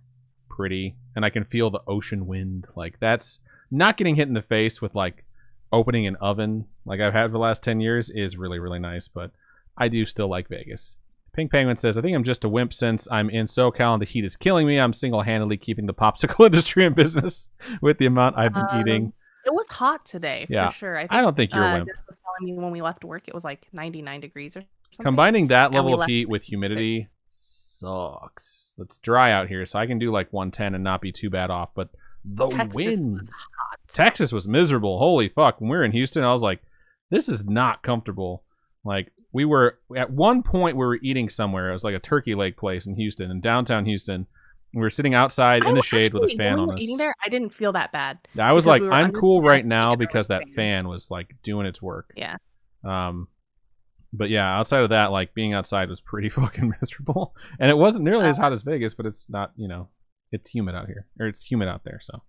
pretty and I can feel the ocean wind. Like that's not getting hit in the face with like opening an oven like I've had for the last 10 years is really, really nice. But I do still like Vegas. Pink Penguin says, I think I'm just a wimp since I'm in SoCal and the heat is killing me. I'm single-handedly keeping the popsicle industry in business with the amount I've been eating. It was hot today, for sure. I don't think you're a wimp. This was telling me when we left work, it was like 99 degrees or something. Combining that level of heat with humidity sucks. It's dry out here, so I can do like 110 and not be too bad off. But the wind. Was hot. Texas was miserable. Holy fuck. When we were in Houston, I was like, this is not comfortable. Like, we were, at one point, we were eating somewhere. It was like a turkey leg place in Houston, in downtown Houston. We were sitting outside in the shade with a fan on us. Eating there, I didn't feel that bad. I was like, I'm cool right now because that fan was, like, doing its work. Yeah. But yeah, outside of that, like, being outside was pretty fucking miserable. And it wasn't nearly as hot as Vegas, but it's not, it's humid out here. Or it's humid out there, so. All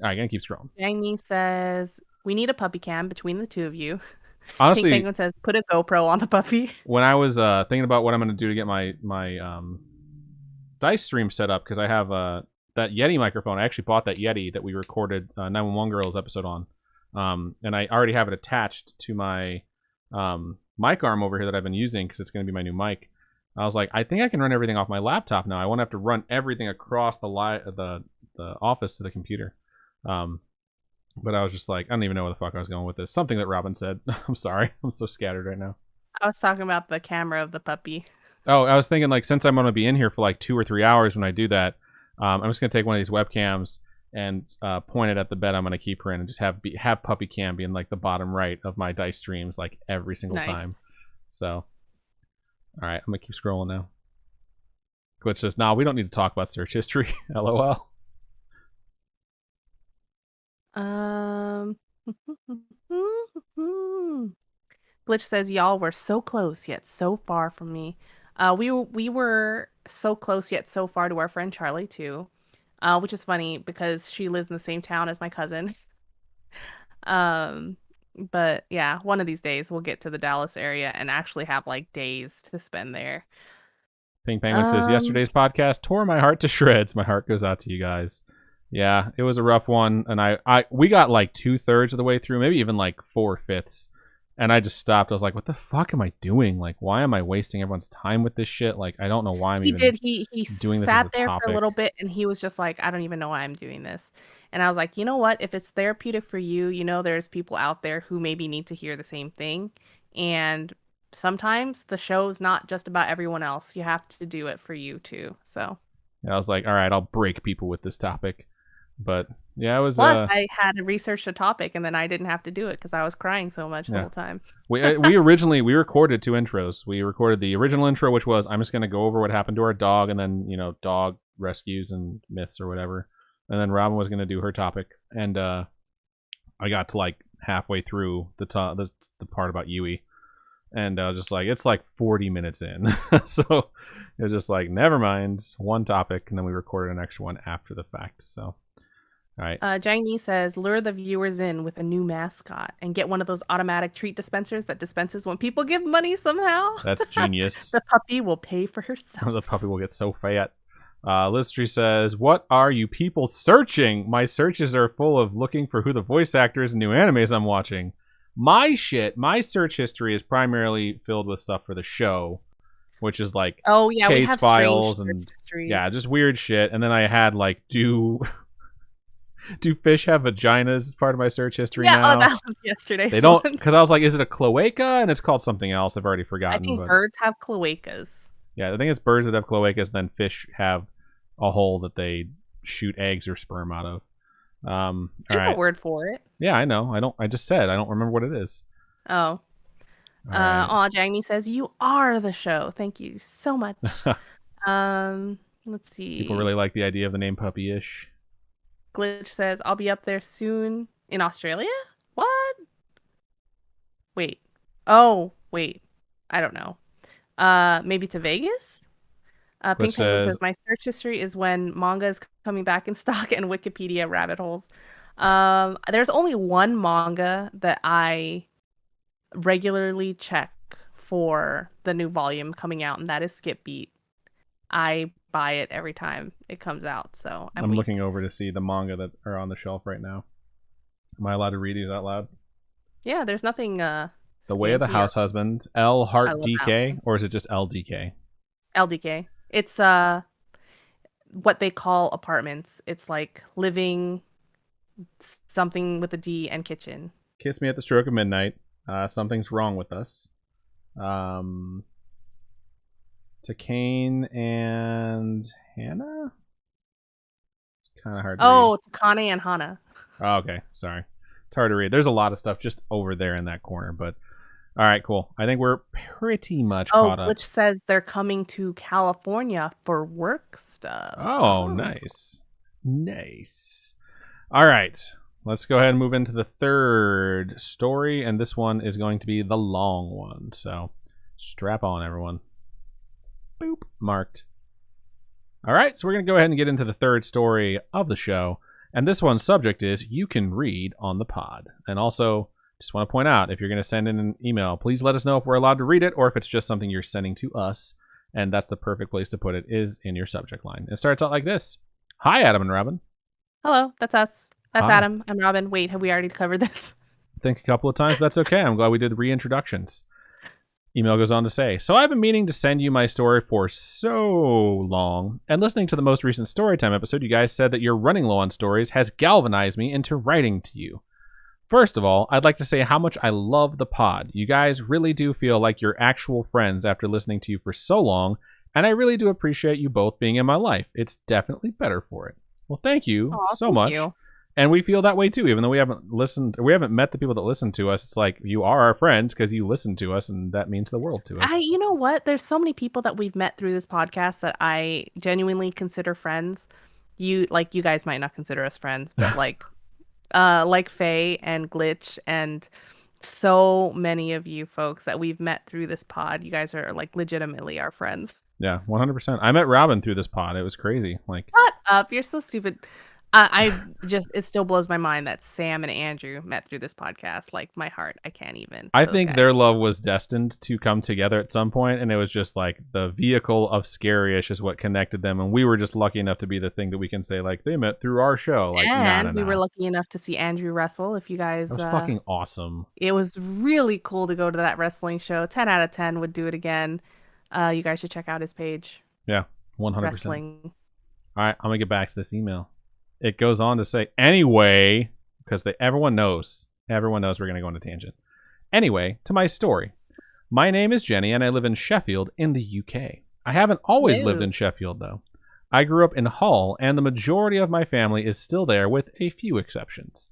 right, gonna keep scrolling. Jamie says, we need a puppy cam between the two of you. Honestly, Pink Penguin says, put a GoPro on the puppy. When I was thinking about what I'm going to do to get my dice stream set up, because I have that Yeti microphone. I actually bought that Yeti that we recorded 911 Girls episode on. And I already have it attached to my mic arm over here that I've been using because it's going to be my new mic. I was like, I think I can run everything off my laptop now. I won't have to run everything across the office to the computer. But I was just like, I don't even know where the fuck I was going with this. Something that Robin said. I'm sorry. I'm so scattered right now. I was talking about the camera of the puppy. Oh, I was thinking like, since I'm going to be in here for like 2 or 3 hours when I do that, I'm just going to take one of these webcams and point it at the bed I'm going to keep her in and just have puppy cam be in like the bottom right of my dice streams like every single time. So, all right, I'm going to keep scrolling now. Glitch says, nah, we don't need to talk about search history. LOL. Glitch says, y'all were so close yet so far from me. We were so close yet so far to our friend Charlie too, which is funny because she lives in the same town as my cousin. But yeah, one of these days we'll get to the Dallas area and actually have like days to spend there. Pink Penguin says, yesterday's podcast tore my heart to shreds. My heart goes out to you guys. Yeah, it was a rough one, and we got like 2/3 of the way through, maybe even like 4/5, and I just stopped. I was like, "What the fuck am I doing? Like, why am I wasting everyone's time with this shit? Like, I don't know why I'm even He doing this sat as a there topic." for a little bit, and he was just like, "I don't even know why I'm doing this." And I was like, "You know what? If it's therapeutic for you, there's people out there who maybe need to hear the same thing, and sometimes the show's not just about everyone else. You have to do it for you too." So yeah, I was like, "All right, I'll break people with this topic." But yeah, it was. Plus, I had to research the topic, and then I didn't have to do it because I was crying so much the whole time. we originally recorded 2 intros. We recorded the original intro, which was I'm just gonna go over what happened to our dog, and then dog rescues and myths or whatever. And then Robin was gonna do her topic, and I got to like halfway through the part about Yui, and I was just like, it's like 40 minutes in, so it was just like, never mind, one topic, and then we recorded an extra one after the fact. So. All right. Jangni says, lure the viewers in with a new mascot and get one of those automatic treat dispensers that dispenses when people give money somehow. That's genius. The puppy will pay for herself. The puppy will get so fat. Listry says, what are you people searching? My searches are full of looking for who the voice actors and new animes I'm watching. My search history is primarily filled with stuff for the show, which is like case files and just weird shit. And then I had like Do fish have vaginas as part of my search history Yeah, now? oh, that was yesterday's They don't, one. because I was like, is it a cloaca? And it's called something else. I've already I forgotten. think But birds have cloacas. yeah, I think it's birds that have cloacas, and then fish have a hole that they shoot eggs or sperm out of. All There's right. a word for it. Yeah, I know. I just said I don't remember what it is. Oh. All right. Aw, Jangmi says, you are the show. Thank you so much. Let's see. People really like the idea of the name Puppy-ish. Glitch says, I'll be up there soon. In Australia? What? Wait. Oh, wait. I don't know. Maybe to Vegas? Pink Penguin says, my search history is when manga is coming back in stock and Wikipedia rabbit holes. There's only one manga that I regularly check for the new volume coming out, and that is Skip Beat. I buy it every time it comes out, so I'm looking over to see the manga that are on the shelf right now. Am I allowed to read these out loud? Yeah, there's nothing. The Way of the House Husband, L Heart DK, or is it just LDK? LDK. It's what they call apartments. It's like living, something with a D, and kitchen. Kiss Me at the Stroke of Midnight. Something's Wrong with Us. Takane and Hannah? It's kind of hard to read. Oh, Takane and Hana. Oh, okay, sorry. It's hard to read. There's a lot of stuff just over there in that corner, but all right, cool. I think we're pretty much caught up. Which says they're coming to California for work stuff. Oh, nice. Nice. All right. Let's go ahead and move into the third story, and this one is going to be the long one. So strap on, everyone. Boop. Marked. All right, so we're going to go ahead and get into the third story of the show, and this one's subject is You Can Read on the Pod. And also, just want to point out, if you're going to send in an email, please let us know if we're allowed to read it or if it's just something you're sending to us, and that's the perfect place to put it, is in your subject line. It starts out like this. Hi, Adam and Robin. Hello, that's us. That's Hi. Adam. I'm Robin. Wait, have we already covered this? I think a couple of times. That's okay. I'm glad we did reintroductions. Email goes on to say, so I've been meaning to send you my story for so long, and listening to the most recent Storytime episode, you guys said that your running low on stories has galvanized me into writing to you. First of all, I'd like to say how much I love the pod. You guys really do feel like you're actual friends after listening to you for so long, and I really do appreciate you both being in my life. It's definitely better for it. Well, thank you so much. You. And we feel that way too, even though we haven't met the people that listen to us. It's like, you are our friends because you listen to us, and that means the world to us. You know what? There's so many people that we've met through this podcast that I genuinely consider friends. You guys might not consider us friends, but like Faye and Glitch and so many of you folks that we've met through this pod. You guys are like legitimately our friends. Yeah, 100%. I met Robin through this pod. It was crazy. Like, shut up! You're so stupid. It still blows my mind that Sam and Andrew met through this podcast. Like, my heart, I can't even. I think their love was destined to come together at some point, and it was just like the vehicle of Scaryish is what connected them, and we were just lucky enough to be the thing that we can say, like, they met through our show. Like, and we were lucky enough to see Andrew wrestle. If you guys, that was fucking awesome. It was really cool to go to that wrestling show. 10 out of 10 would do it again. You guys should check out his page. Yeah, 100%. Wrestling. All right, I'm gonna get back to this email. It goes on to say, anyway, because everyone knows we're going to go on a tangent. Anyway, to my story. My name is Jenny, and I live in Sheffield in the UK. I haven't always lived in Sheffield, though. I grew up in Hull, and the majority of my family is still there, with a few exceptions.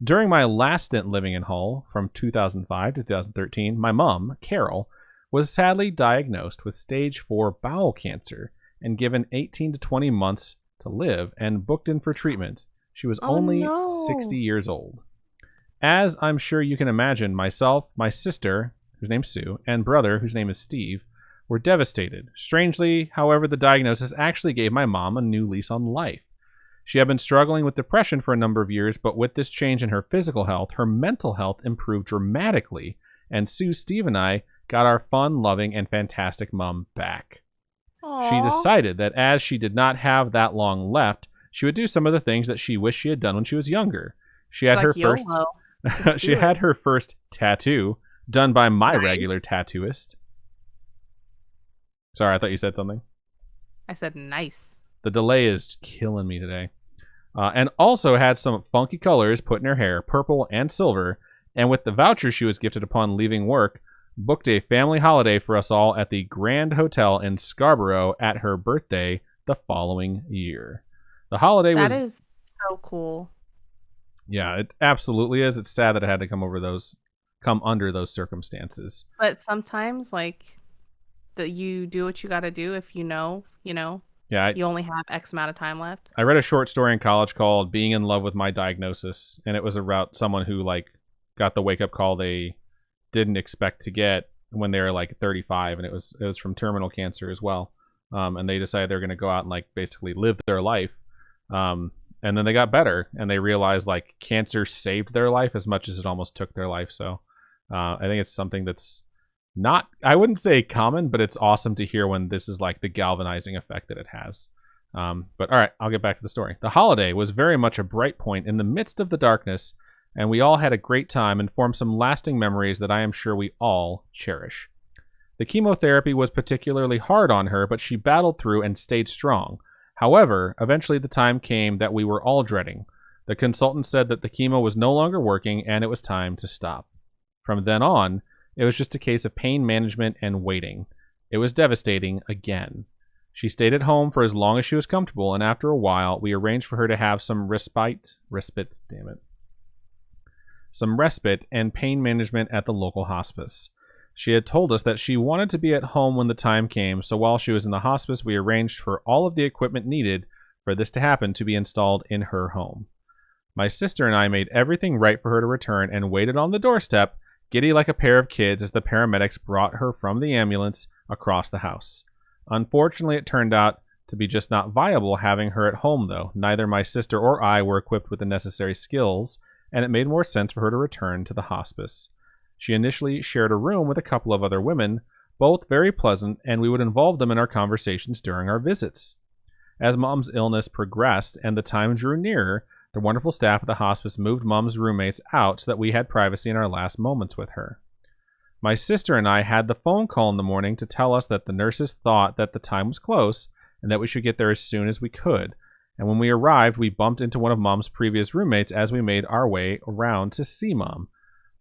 During my last stint living in Hull, from 2005 to 2013, my mum, Carol, was sadly diagnosed with stage 4 bowel cancer and given 18 to 20 months to live and booked in for treatment. She was only 60 years old. As I'm sure you can imagine, myself, my sister, whose name's Sue, and brother, whose name is Steve, were devastated. Strangely, however, the diagnosis actually gave my mom a new lease on life. She had been struggling with depression for a number of years, but with this change in her physical health, her mental health improved dramatically, and Sue, Steve, and I got our fun, loving, and fantastic mom back. Aww. She decided that as she did not have that long left, she would do some of the things that she wished she had done when she was younger. She had her first tattoo done by my regular tattooist. Sorry, I thought you said something. I said nice. The delay is killing me today. and also had some funky colors put in her hair, purple and silver, and with the voucher she was gifted upon leaving work, booked a family holiday for us all at the Grand Hotel in Scarborough at her birthday the following year. The holiday That is so cool. Yeah, it absolutely is. It's sad that it had to come under those circumstances. But sometimes, like, that you do what you got to do. If you know. Yeah, you only have X amount of time left. I read a short story in college called "Being in Love with My Diagnosis," and it was about someone who like got the wake up call they didn't expect to get when they were like 35, and it was from terminal cancer as well. And they decided they're going to go out and like basically live their life. And then they got better, and they realized like cancer saved their life as much as it almost took their life. So I think it's something that's not, I wouldn't say common, but it's awesome to hear when this is like the galvanizing effect that it has. But all right, I'll get back to the story. The holiday was very much a bright point in the midst of the darkness, and we all had a great time and formed some lasting memories that I am sure we all cherish. The chemotherapy was particularly hard on her, but she battled through and stayed strong. However, eventually the time came that we were all dreading. The consultant said that the chemo was no longer working and it was time to stop. From then on, it was just a case of pain management and waiting. It was devastating again. She stayed at home for as long as she was comfortable, and after a while, we arranged for her to have some respite and pain management at the local hospice. She had told us that she wanted to be at home when the time came, so while she was in the hospice, we arranged for all of the equipment needed for this to happen to be installed in her home. My sister and I made everything right for her to return and waited on the doorstep, giddy like a pair of kids, as the paramedics brought her from the ambulance across the house. Unfortunately, it turned out to be just not viable having her at home, though. Neither my sister or I were equipped with the necessary skills, and it made more sense for her to return to the hospice. She initially shared a room with a couple of other women, both very pleasant, and we would involve them in our conversations during our visits. As Mom's illness progressed and the time drew nearer, the wonderful staff at the hospice moved Mom's roommates out so that we had privacy in our last moments with her. My sister and I had the phone call in the morning to tell us that the nurses thought that the time was close and that we should get there as soon as we could. And when we arrived, we bumped into one of Mom's previous roommates as we made our way around to see Mom.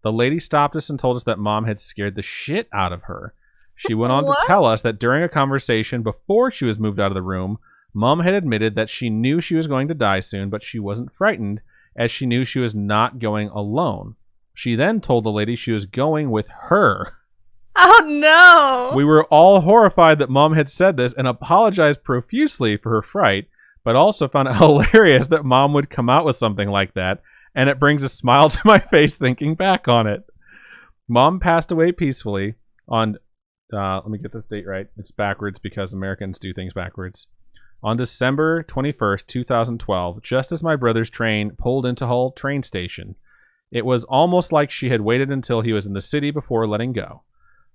The lady stopped us and told us that Mom had scared the shit out of her. She went on to tell us that during a conversation before she was moved out of the room, Mom had admitted that she knew she was going to die soon, but she wasn't frightened, as she knew she was not going alone. She then told the lady she was going with her. Oh, no! We were all horrified that Mom had said this and apologized profusely for her fright, but also found it hilarious that Mom would come out with something like that, and it brings a smile to my face thinking back on it. Mom passed away peacefully on, let me get this date right. It's backwards because Americans do things backwards. On December 21st, 2012, just as my brother's train pulled into Hull train station. It was almost like she had waited until he was in the city before letting go.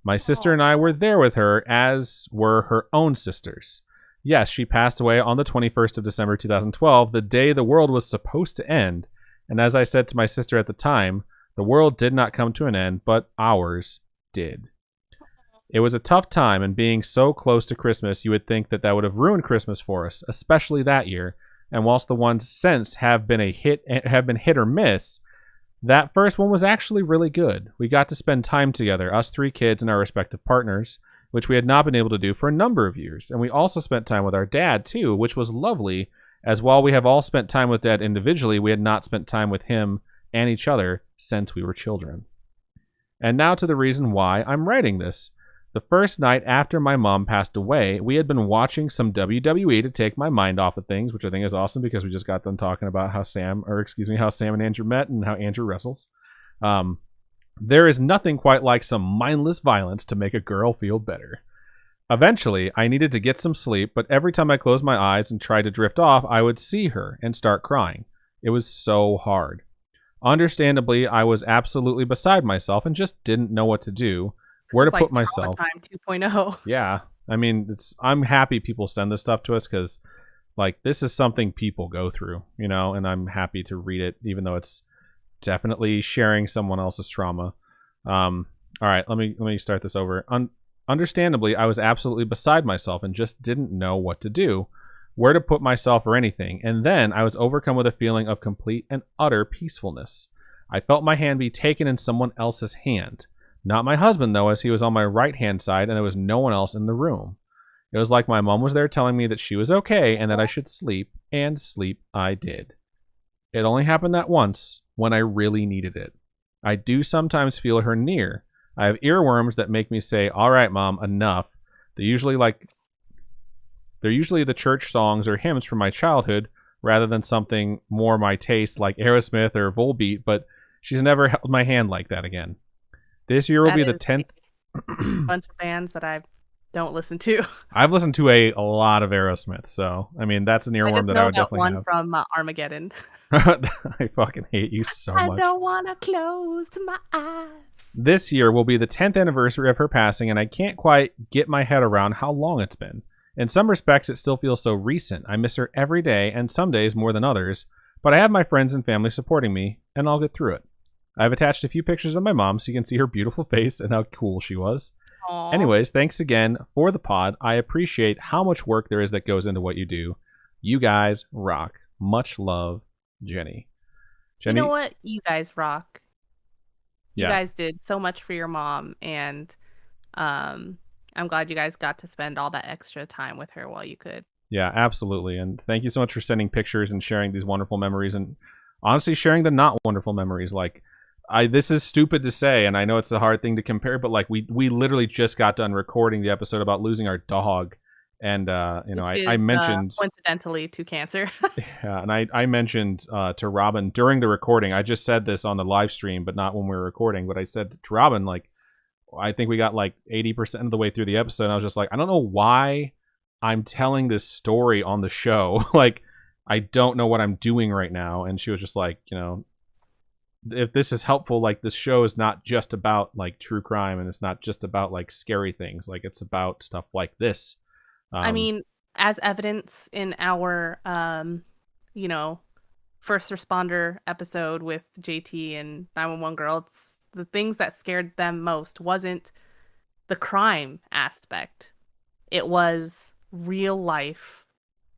My sister and I were there with her, as were her own sisters. Yes, she passed away on the 21st of December 2012, the day the world was supposed to end. And as I said to my sister at the time, the world did not come to an end, but ours did. It was a tough time, and being so close to Christmas, you would think that would have ruined Christmas for us, especially that year. And whilst the ones since have been hit or miss, that first one was actually really good. We got to spend time together, us three kids and our respective partners, which we had not been able to do for a number of years. And we also spent time with our dad, too, which was lovely, as while we have all spent time with Dad individually, we had not spent time with him and each other since we were children. And now to the reason why I'm writing this. The first night after my mom passed away, we had been watching some WWE to take my mind off of things, which I think is awesome because we just got done talking about how Sam and Andrew met and how Andrew wrestles. There is nothing quite like some mindless violence to make a girl feel better. Eventually, I needed to get some sleep, but every time I closed my eyes and tried to drift off, I would see her and start crying. It was so hard. Understandably, I was absolutely beside myself and just didn't know what to do. Where to put myself. Time 2.0. Yeah. I mean, I'm happy people send this stuff to us because, like, this is something people go through, you know, and I'm happy to read it, even though it's definitely sharing someone else's trauma. All right, let me start this over. Understandably, I was absolutely beside myself and just didn't know what to do. where to put myself or anything, and then I was overcome with a feeling of complete and utter peacefulness. I felt my hand be taken in someone else's hand. Not my husband, though, as he was on my right-hand side and there was no one else in the room. It was like my mom was there telling me that she was okay and that I should sleep, and sleep I did. It only happened that once, when I really needed it. I do sometimes feel her near. I have earworms that make me say, "All right, Mom, enough." They're usually the church songs or hymns from my childhood, rather than something more my taste like Aerosmith or Volbeat, but she's never held my hand like that again. This year will be the 10th. Bunch of bands that I don't listen to. I've listened to a lot of Aerosmith, so I mean that's an earworm that I would definitely one have. From Armageddon. I fucking hate you so much. I don't want to close my eyes. This year will be the 10th anniversary of her passing, and I can't quite get my head around how long it's been. In some respects, it still feels so recent. I miss her every day, and some days more than others, but I have my friends and family supporting me, and I'll get through it. I've attached a few pictures of my mom so you can see her beautiful face and how cool she was. Aww. Anyways, thanks again for the pod. I appreciate how much work there is that goes into what you do. You guys rock. Much love, Jenny. You know what? You guys rock. You Yeah. guys did so much for your mom, and I'm glad you guys got to spend all that extra time with her while you could. Yeah, absolutely. And thank you so much for sending pictures and sharing these wonderful memories, and honestly sharing the not wonderful memories. Like, this is stupid to say, and I know it's a hard thing to compare, but like we literally just got done recording the episode about losing our dog, and I mentioned coincidentally to cancer. Yeah, and I mentioned to Robin during the recording. I just said this on the live stream, but not when we were recording. But I said to Robin, like, I think we got like 80% of the way through the episode. And I was just like, I don't know why I'm telling this story on the show. Like, I don't know what I'm doing right now. And she was just like, if this is helpful, like, this show is not just about like true crime, and it's not just about like scary things. Like, it's about stuff like this. I mean, as evidence in our, first responder episode with JT and 911 Girl, it's the things that scared them most wasn't the crime aspect. It was real life,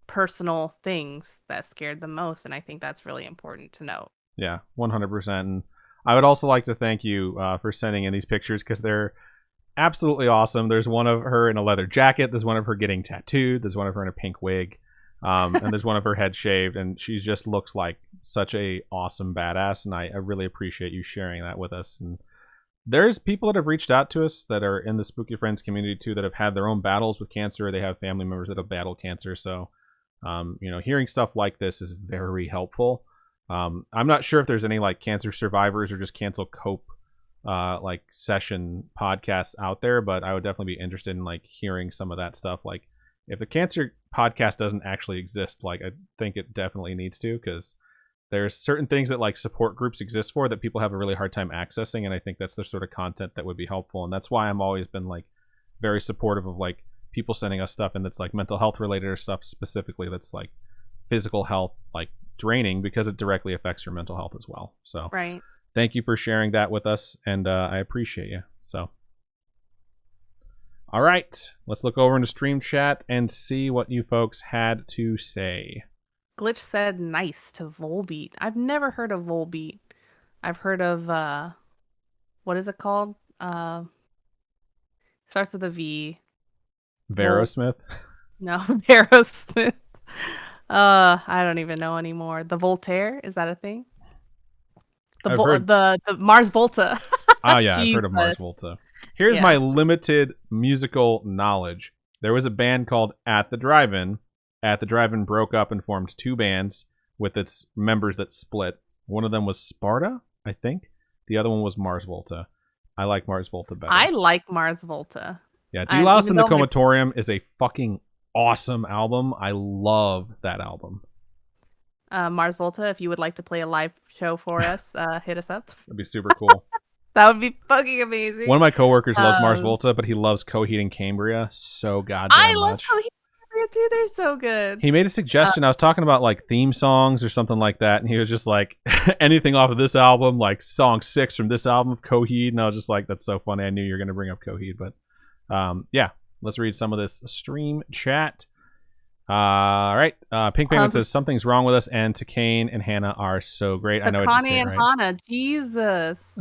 personal things that scared them most. And I think that's really important to note. Yeah, 100%. And I would also like to thank you for sending in these pictures, because they're absolutely awesome. There's one of her in a leather jacket. There's one of her getting tattooed. There's one of her in a pink wig. And there's one of her head shaved. And she just looks like such a awesome badass. And I really appreciate you sharing that with us. And there's people that have reached out to us that are in the Spooky Friends community too, that have had their own battles with cancer. They have family members that have battled cancer. So, hearing stuff like this is very helpful. I'm not sure if there's any like cancer survivors or just cancel cope like session podcasts out there, but I would definitely be interested in like hearing some of that stuff. Like, if the cancer podcast doesn't actually exist, like, I think it definitely needs to, because there's certain things that like support groups exist for that people have a really hard time accessing, and I think that's the sort of content that would be helpful. And that's why I'm always been like very supportive of like people sending us stuff, and that's like mental health related or stuff specifically that's like physical health, like draining, because it directly affects your mental health as well. So right. Thank you for sharing that with us, and I appreciate you. So, all right, let's look over into stream chat and see what you folks had to say. Glitch said nice to Volbeat. I've never heard of Volbeat. I've heard of, what is it called? Starts with a V. Varosmith? No, Varosmith. I don't even know anymore. The Voltaire, is that a thing? The Mars Volta. Oh yeah, I've heard of Mars Volta. Here's my limited musical knowledge. There was a band called At the Drive-In. At the Drive-In broke up and formed two bands with its members that split. One of them was Sparta, I think. The other one was Mars Volta. I like Mars Volta better. I like Mars Volta. Yeah, Deloused in the Comatorium is a fucking awesome album. I love that album. Mars Volta, if you would like to play a live show for us, hit us up. That'd be super cool. That would be fucking amazing. One of my coworkers loves Mars Volta, but he loves Coheed and Cambria so goddamn much. I love Coheed and Cambria too. They're so good. He made a suggestion. I was talking about like theme songs or something like that, and he was just like, anything off of this album, like song 6 from this album of Coheed, and I was just like, that's so funny. I knew you were going to bring up Coheed, but yeah, let's read some of this stream chat. All right. Pink Penguin says something's wrong with us, and Takane and Hannah are so great. I know I didn't say it right. Hannah, Jesus.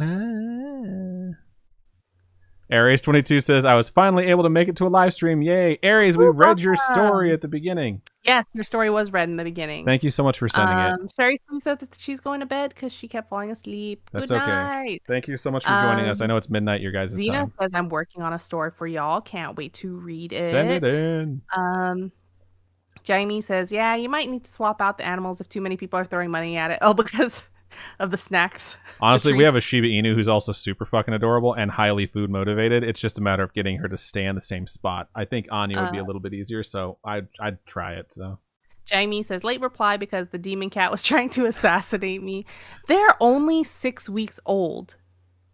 Aries22 says, I was finally able to make it to a live stream. Yay. Aries, we read your story at the beginning. Yes, your story was read in the beginning. Thank you so much for sending it. Sherry said that she's going to bed because she kept falling asleep. That's Good okay. night. Thank you so much for joining us. I know it's midnight your guys' Zena time. says, I'm working on a story for y'all. Can't wait to read it. Send it in. Jamie says, yeah, you might need to swap out the animals if too many people are throwing money at it. Oh, because of the snacks. Honestly, we have a Shiba Inu who's also super fucking adorable and highly food motivated. It's just a matter of getting her to stay in the same spot. I think Anya would be a little bit easier, so I'd try it. So Jamie says, late reply because the demon cat was trying to assassinate me. They're only 6 weeks old.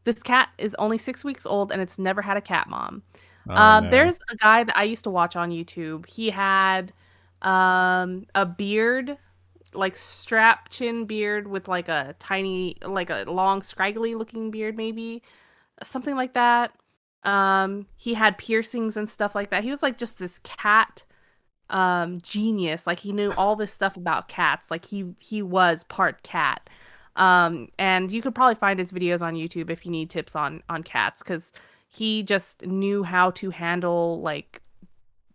This cat is only 6 weeks old and it's never had a cat mom. No. There's a guy that I used to watch on YouTube. He had a beard, like strap chin beard with like a tiny, like a long scraggly looking beard, maybe something like that. He had piercings and stuff like that. He was like just this cat genius. Like he knew all this stuff about cats. Like he was part cat. And you could probably find his videos on YouTube if you need tips on cats, because he just knew how to handle like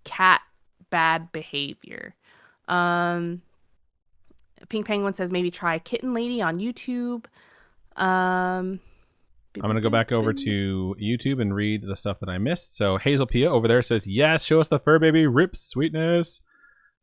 cat bad behavior. Pink Penguin says maybe try Kitten Lady on YouTube. I'm going to go back over to YouTube and read the stuff that I missed. So Hazel Pia over there says, yes, show us the fur baby. Rip sweetness.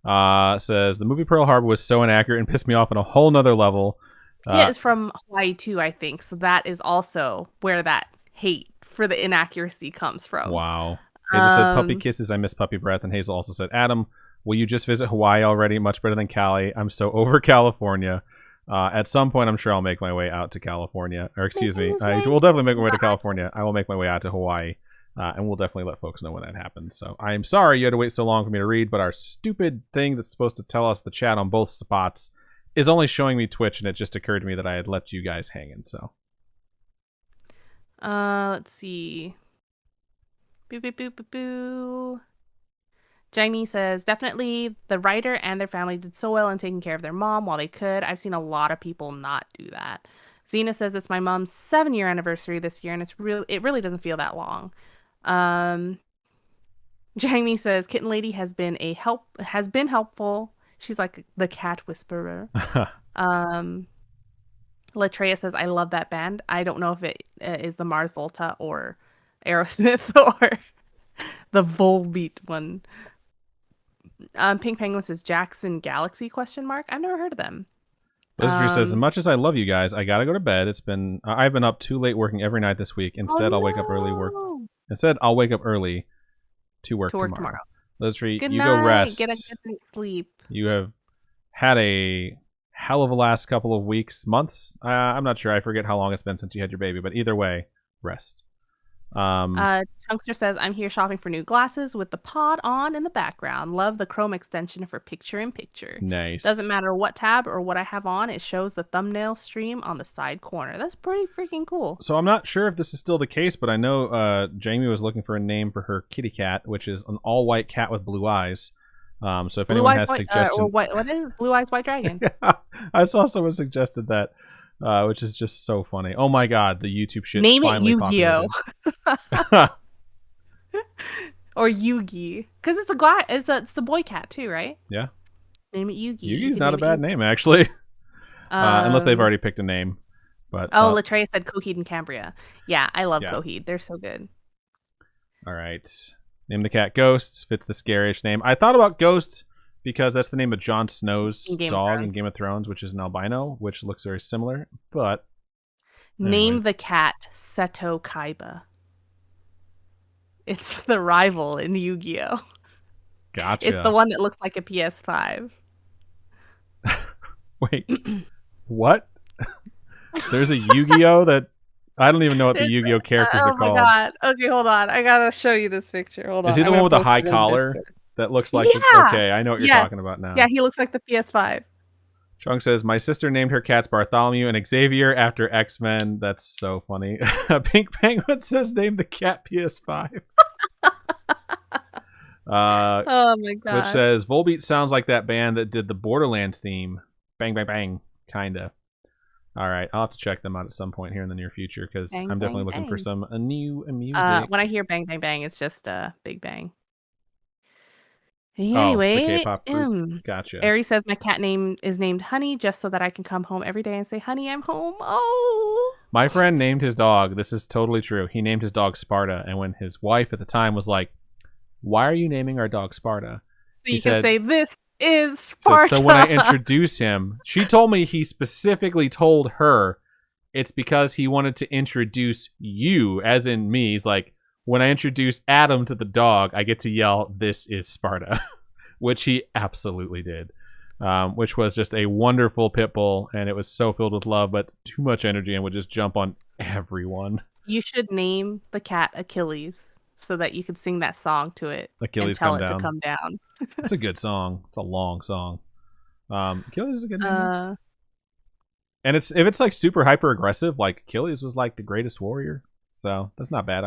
Says, the movie Pearl Harbor was so inaccurate and pissed me off on a whole nother level. It is from Hawaii too, I think. So that is also where that hate for the inaccuracy comes from. Wow. Hazel said, puppy kisses. I miss puppy breath. And Hazel also said, Adam, will you just visit Hawaii already? Much better than Cali. I'm so over California. At some point, I'm sure I'll make my way out to California. Or excuse me. I will definitely make my way to California. I will make my way out to Hawaii. And we'll definitely let folks know when that happens. So I'm sorry you had to wait so long for me to read. But our stupid thing that's supposed to tell us the chat on both spots is only showing me Twitch. And it just occurred to me that I had left you guys hanging. So let's see. Boo, boo, boo, boo, boo. Jamie says, definitely the writer and their family did so well in taking care of their mom while they could. I've seen a lot of people not do that. Zena says, it's my mom's 7-year anniversary this year, and it really doesn't feel that long. Jamie says, Kitten Lady has been helpful. She's like the cat whisperer. Latreia says, I love that band. I don't know if it is the Mars Volta or Aerosmith or the Volbeat one. Pink Penguin says Jackson Galaxy ? I've never heard of them. Blizzardry says, as much as I love you guys, I gotta go to bed. I've been up too late working every night this week. Instead, I'll wake up early to work tomorrow. Blizzardry, good you night. Go rest. Get a good night's sleep. You have had a hell of a last couple of weeks, months. I'm not sure. I forget how long it's been since you had your baby, but either way, rest. Chunkster says, I'm here shopping for new glasses with the pod on in the background. Love the Chrome extension for picture-in-picture. Nice. Doesn't matter what tab or what I have on, it shows the thumbnail stream on the side corner. That's pretty freaking cool. So I'm not sure if this is still the case, but I know Jamie was looking for a name for her kitty cat, which is an all-white cat with blue eyes. So if anyone has suggestions... what is it? Blue Eyes White Dragon? Yeah, I saw someone suggested that. Which is just so funny. Oh my god, the YouTube shit. Name it Yu-Gi-Oh! Or Yugi, because it's a guy. It's a boy cat too, right? Yeah. Name it Yugi. Yugi's not a bad name actually, unless they've already picked a name. But Latreia said Coheed and Cambria. Yeah, I love Coheed. They're so good. All right, name the cat Ghosts. Fits the Scaryish name. I thought about Ghosts because that's the name of Jon Snow's dog in Game of Thrones, which is an albino, which looks very similar. But name the cat Seto Kaiba. It's the rival in Yu-Gi-Oh! Gotcha. It's the one that looks like a PS5. Wait, what? There's a Yu-Gi-Oh! That I don't even know what the Yu-Gi-Oh! Characters are called. Oh my god. Okay, hold on. I gotta show you this picture. Hold on. Is he the one with the high collar? That looks like okay, I know what you're talking about now. Yeah, he looks like the PS5. Chunk says, my sister named her cats Bartholomew and Xavier after X-Men. That's so funny. Pink Penguin says, name the cat PS5. Oh my Which god. says Volbeat sounds like that band that did the Borderlands theme. Bang bang bang, kinda. All right, I'll have to check them out at some point here in the near future because Bang, I'm definitely bang, looking for bang. some new music. When I hear bang bang bang, it's just Big Bang. Oh, the Anyway, K-pop group. Gotcha. Ari says my cat name is named Honey just so that I can come home every day and say, Honey, I'm home. Oh. My friend named his dog. This is totally true. He named his dog Sparta, and when his wife at the time was like, "Why are you naming our dog Sparta?" So you can say, this is said, Sparta. so when I introduce him, she told me he specifically told her it's because he wanted to introduce you, as in me. He's like, when I introduce Adam to the dog, I get to yell, "This is Sparta," which he absolutely did. Which was just a wonderful pit bull, and it was so filled with love, but too much energy and would just jump on everyone. You should name the cat Achilles so that you could sing that song to it Achilles and tell come it down. to come down. It's a good song. It's a long song. Achilles is a good name. And if it's like super hyper aggressive, like Achilles was like the greatest warrior. So that's not bad.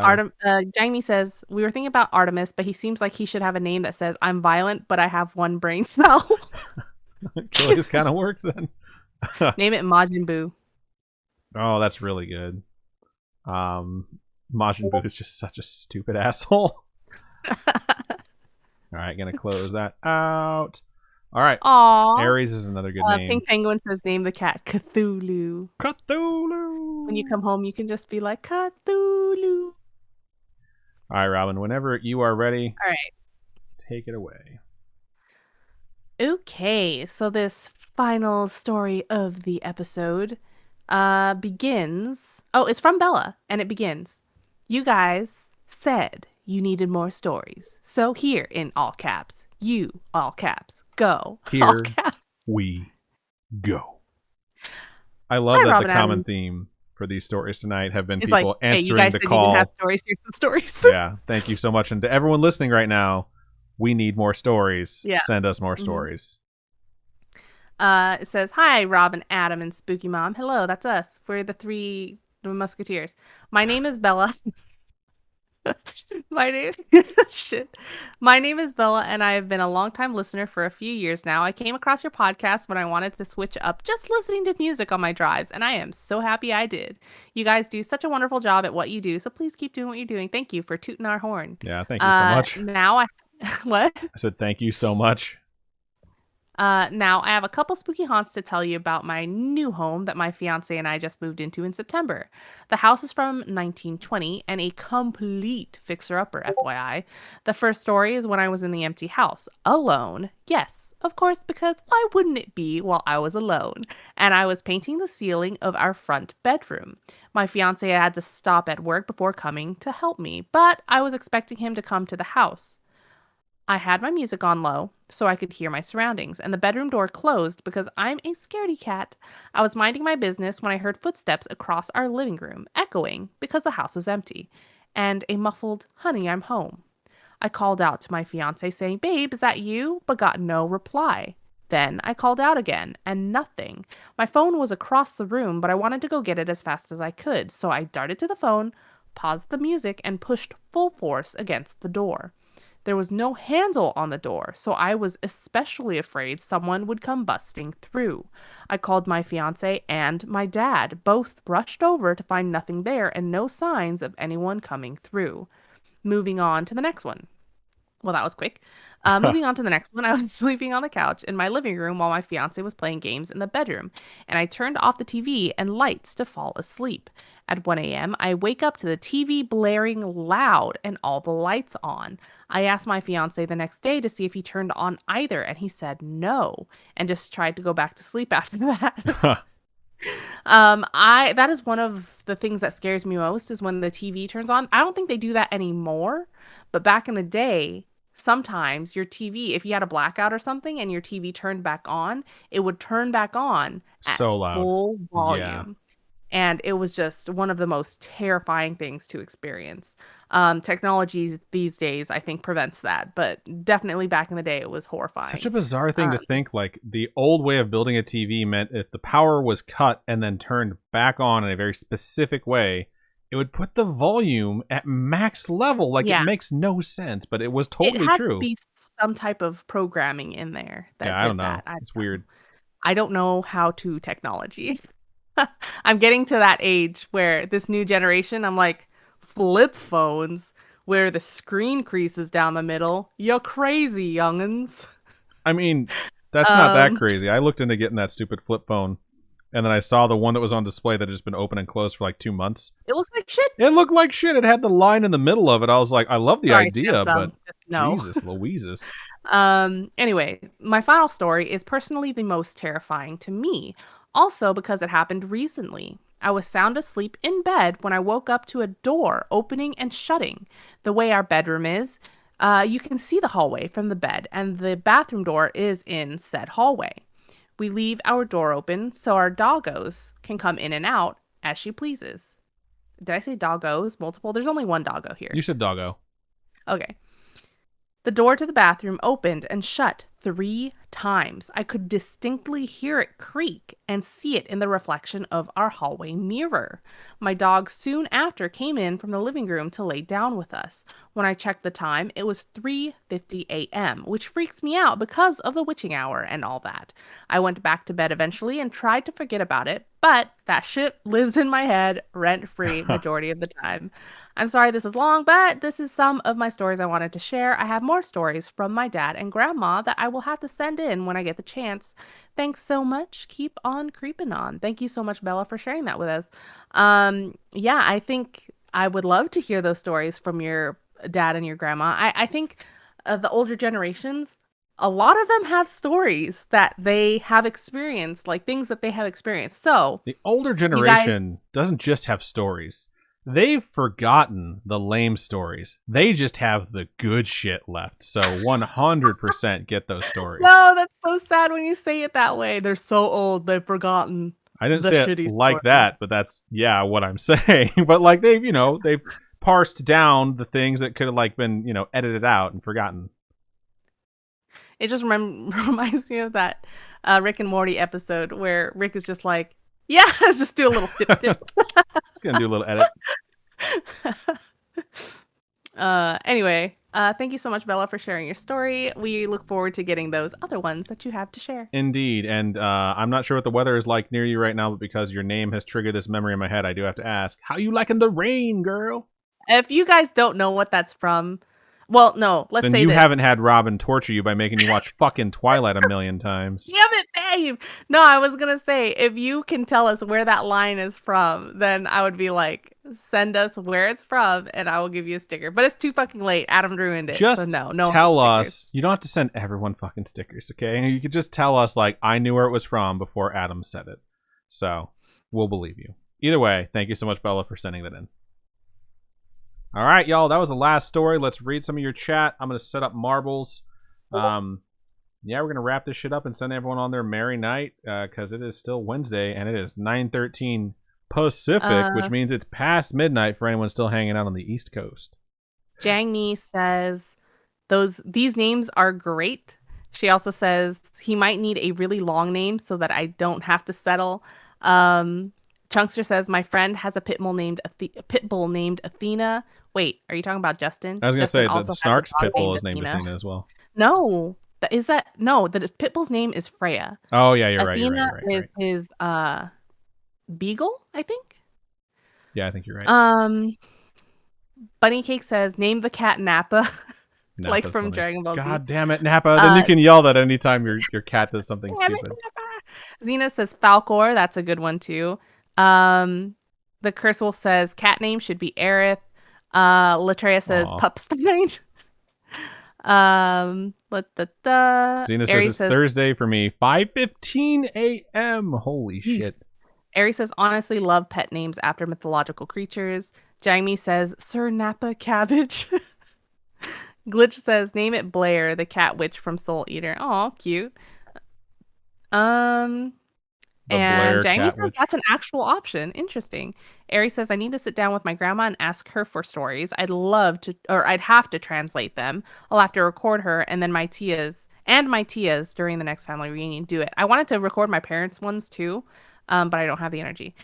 Jamie says, we were thinking about Artemis, but he seems like he should have a name that says, I'm violent, but I have one brain cell. Achilles kind of works then. Name it Majin Buu. Oh, that's really good. Majin Buu is just such a stupid asshole. All right, gonna close that out. All right. Aww. Aries is another good name. Pink Penguin says, name the cat Cthulhu. Cthulhu. When you come home, you can just be like, Cthulhu. All right, Robin, whenever you are ready. All right. Take it away. Okay, so this final story of the episode begins. Oh, it's from Bella, and it begins. You guys said you needed more stories. So here, in all caps, you, all caps, go. Here we go. I love that Robin, the common theme for these stories tonight have been people like, answering you guys the said call. You didn't have stories. Here's some stories. Yeah, thank you so much. And to everyone listening right now, we need more stories. Yeah. Send us more stories. It says, hi, Robin, Adam, and Spooky Mom. Hello, that's us. We're the three musketeers. My name is Bella. My name is Bella, and I have been a longtime listener for a few years now. I came across your podcast when I wanted to switch up just listening to music on my drives, and I am so happy I did. You guys do such a wonderful job at what you do, so please keep doing what you're doing. Thank you for tooting our horn. Yeah, thank you so much. What? I said thank you so much. Now, I have a couple spooky haunts to tell you about my new home that my fiance and I just moved into in September. The house is from 1920 and a complete fixer-upper, FYI. The first story is when I was in the empty house, alone. Yes, of course, because why wouldn't it be while I was alone? And I was painting the ceiling of our front bedroom. My fiance had to stop at work before coming to help me, but I was expecting him to come to the house. I had my music on low so I could hear my surroundings, and the bedroom door closed because I'm a scaredy cat. I was minding my business when I heard footsteps across our living room, echoing because the house was empty, and a muffled, honey, I'm home. I called out to my fiance saying, babe, is that you? But got no reply. Then I called out again, and nothing. My phone was across the room, but I wanted to go get it as fast as I could, so I darted to the phone, paused the music, and pushed full force against the door. There was no handle on the door, so I was especially afraid someone would come busting through. I called my fiance and my dad. Both rushed over to find nothing there and no signs of anyone coming through. Moving on to the next one. Well, that was quick. Moving on to the next one, I was sleeping on the couch in my living room while my fiance was playing games in the bedroom, and I turned off the TV and lights to fall asleep. At 1 a.m., I wake up to the TV blaring loud and all the lights on. I asked my fiance the next day to see if he turned on either, and he said no, and just tried to go back to sleep after that. That is one of the things that scares me most is when the TV turns on. I don't think they do that anymore, but back in the day, sometimes your TV, if you had a blackout or something and your TV turned back on, it would turn back on at so loud. Full volume. Yeah. And it was just one of the most terrifying things to experience. Technology these days, I think, prevents that. But definitely back in the day, it was horrifying. Such a bizarre thing to think. Like, the old way of building a TV meant if the power was cut and then turned back on in a very specific way, it would put the volume at max level. Like, Yeah. it makes no sense, but it was totally It had true. to be some type of programming in there that Yeah, did I don't know. that. It's weird. I don't know how to technology. I'm getting to that age where this new generation, I'm like, flip phones where the screen creases down the middle. You're crazy, youngins. I mean, that's not that crazy. I looked into getting that stupid flip phone, and then I saw the one that was on display that had just been open and closed for like 2 months. It looks like shit. It looked like shit. It had the line in the middle of it. I was like, I love the idea, but no. Jesus Louises. Anyway, my final story is personally the most terrifying to me. Also because it happened recently. I was sound asleep in bed when I woke up to a door opening and shutting. The way our bedroom is, you can see the hallway from the bed, and the bathroom door is in said hallway. We leave our door open so our doggos can come in and out as she pleases. Did I say doggos? Multiple? There's only one doggo here. You said doggo. Okay. The door to the bathroom opened and shut 3 times. I could distinctly hear it creak and see it in the reflection of our hallway mirror. My dog soon after came in from the living room to lay down with us. When I checked the time, it was 3:50 a.m., which freaks me out because of the witching hour and all that. I went back to bed eventually and tried to forget about it, but that shit lives in my head rent-free majority of the time. I'm sorry this is long, but this is some of my stories I wanted to share. I have more stories from my dad and grandma that I will have to send in when I get the chance. Thanks so much. Keep on creeping on. Thank you so much, Bella, for sharing that with us. Yeah, I think I would love to hear those stories from your dad and your grandma. I think the older generations, a lot of them have stories that they have experienced, like things that they have experienced. So the older generation doesn't just have stories. They've forgotten the lame stories. They just have the good shit left. So 100% get those stories. No, that's so sad when you say it that way. They're so old, they've forgotten. I didn't say it like that, but that's what I'm saying. But like they've parsed down the things that could have like been, edited out and forgotten. It just reminds me of that Rick and Morty episode where Rick is just like, yeah, let's just do a little stip. Just gonna do a little edit. Anyway, thank you so much, Bella, for sharing your story. We look forward to getting those other ones that you have to share. Indeed, and I'm not sure what the weather is like near you right now, but because your name has triggered this memory in my head, I do have to ask, how you liking the rain, girl? If you guys don't know what that's from, well, no, let's say then you haven't had Robin torture you by making you watch fucking Twilight a million times. Damn it, babe! No, I was gonna say, if you can tell us where that line is from, then I would be like, send us where it's from, and I will give you a sticker. But it's too fucking late. Adam ruined it. Just so no tell us. You don't have to send everyone fucking stickers, okay? You could just tell us, like, I knew where it was from before Adam said it. So, we'll believe you. Either way, thank you so much, Bella, for sending that in. All right, y'all, that was the last story. Let's read some of your chat. I'm going to set up marbles. Yeah, we're going to wrap this shit up and send everyone on their merry night because it is still Wednesday and it is 9:13 Pacific, which means it's past midnight for anyone still hanging out on the East Coast. Jang Mi says, these names are great. She also says he might need a really long name so that I don't have to settle. Chunkster says, my friend has a pit bull named Athena. Wait, are you talking about Justin? I was going to say, the Snark's pit bull is named Athena as well. No, the pit bull's name is Freya. Oh, yeah, you're right. Athena is his beagle, I think. Yeah, I think you're right. Bunny Cake says, name the cat Nappa. Nappa's like from funny. Dragon Ball Z. God damn it, Nappa. Then you can yell that anytime your cat does something stupid. Xena says Falcor. That's a good one, too. The Curse Wolf says cat name should be Aerith. Latreya says Pupstein. Xena says it's Thursday for me, 5:15 a.m. Holy shit. Ari says, honestly love pet names after mythological creatures. Jamie says, Sir Nappa Cabbage. Glitch says, name it Blair, the cat witch from Soul Eater. Aw, cute. And Jamie says that's an actual option. Interesting. Ari says, I need to sit down with my grandma and ask her for stories. I'd have to translate them. I'll have to record her and then my tias during the next family reunion do it. I wanted to record my parents' ones too, but I don't have the energy.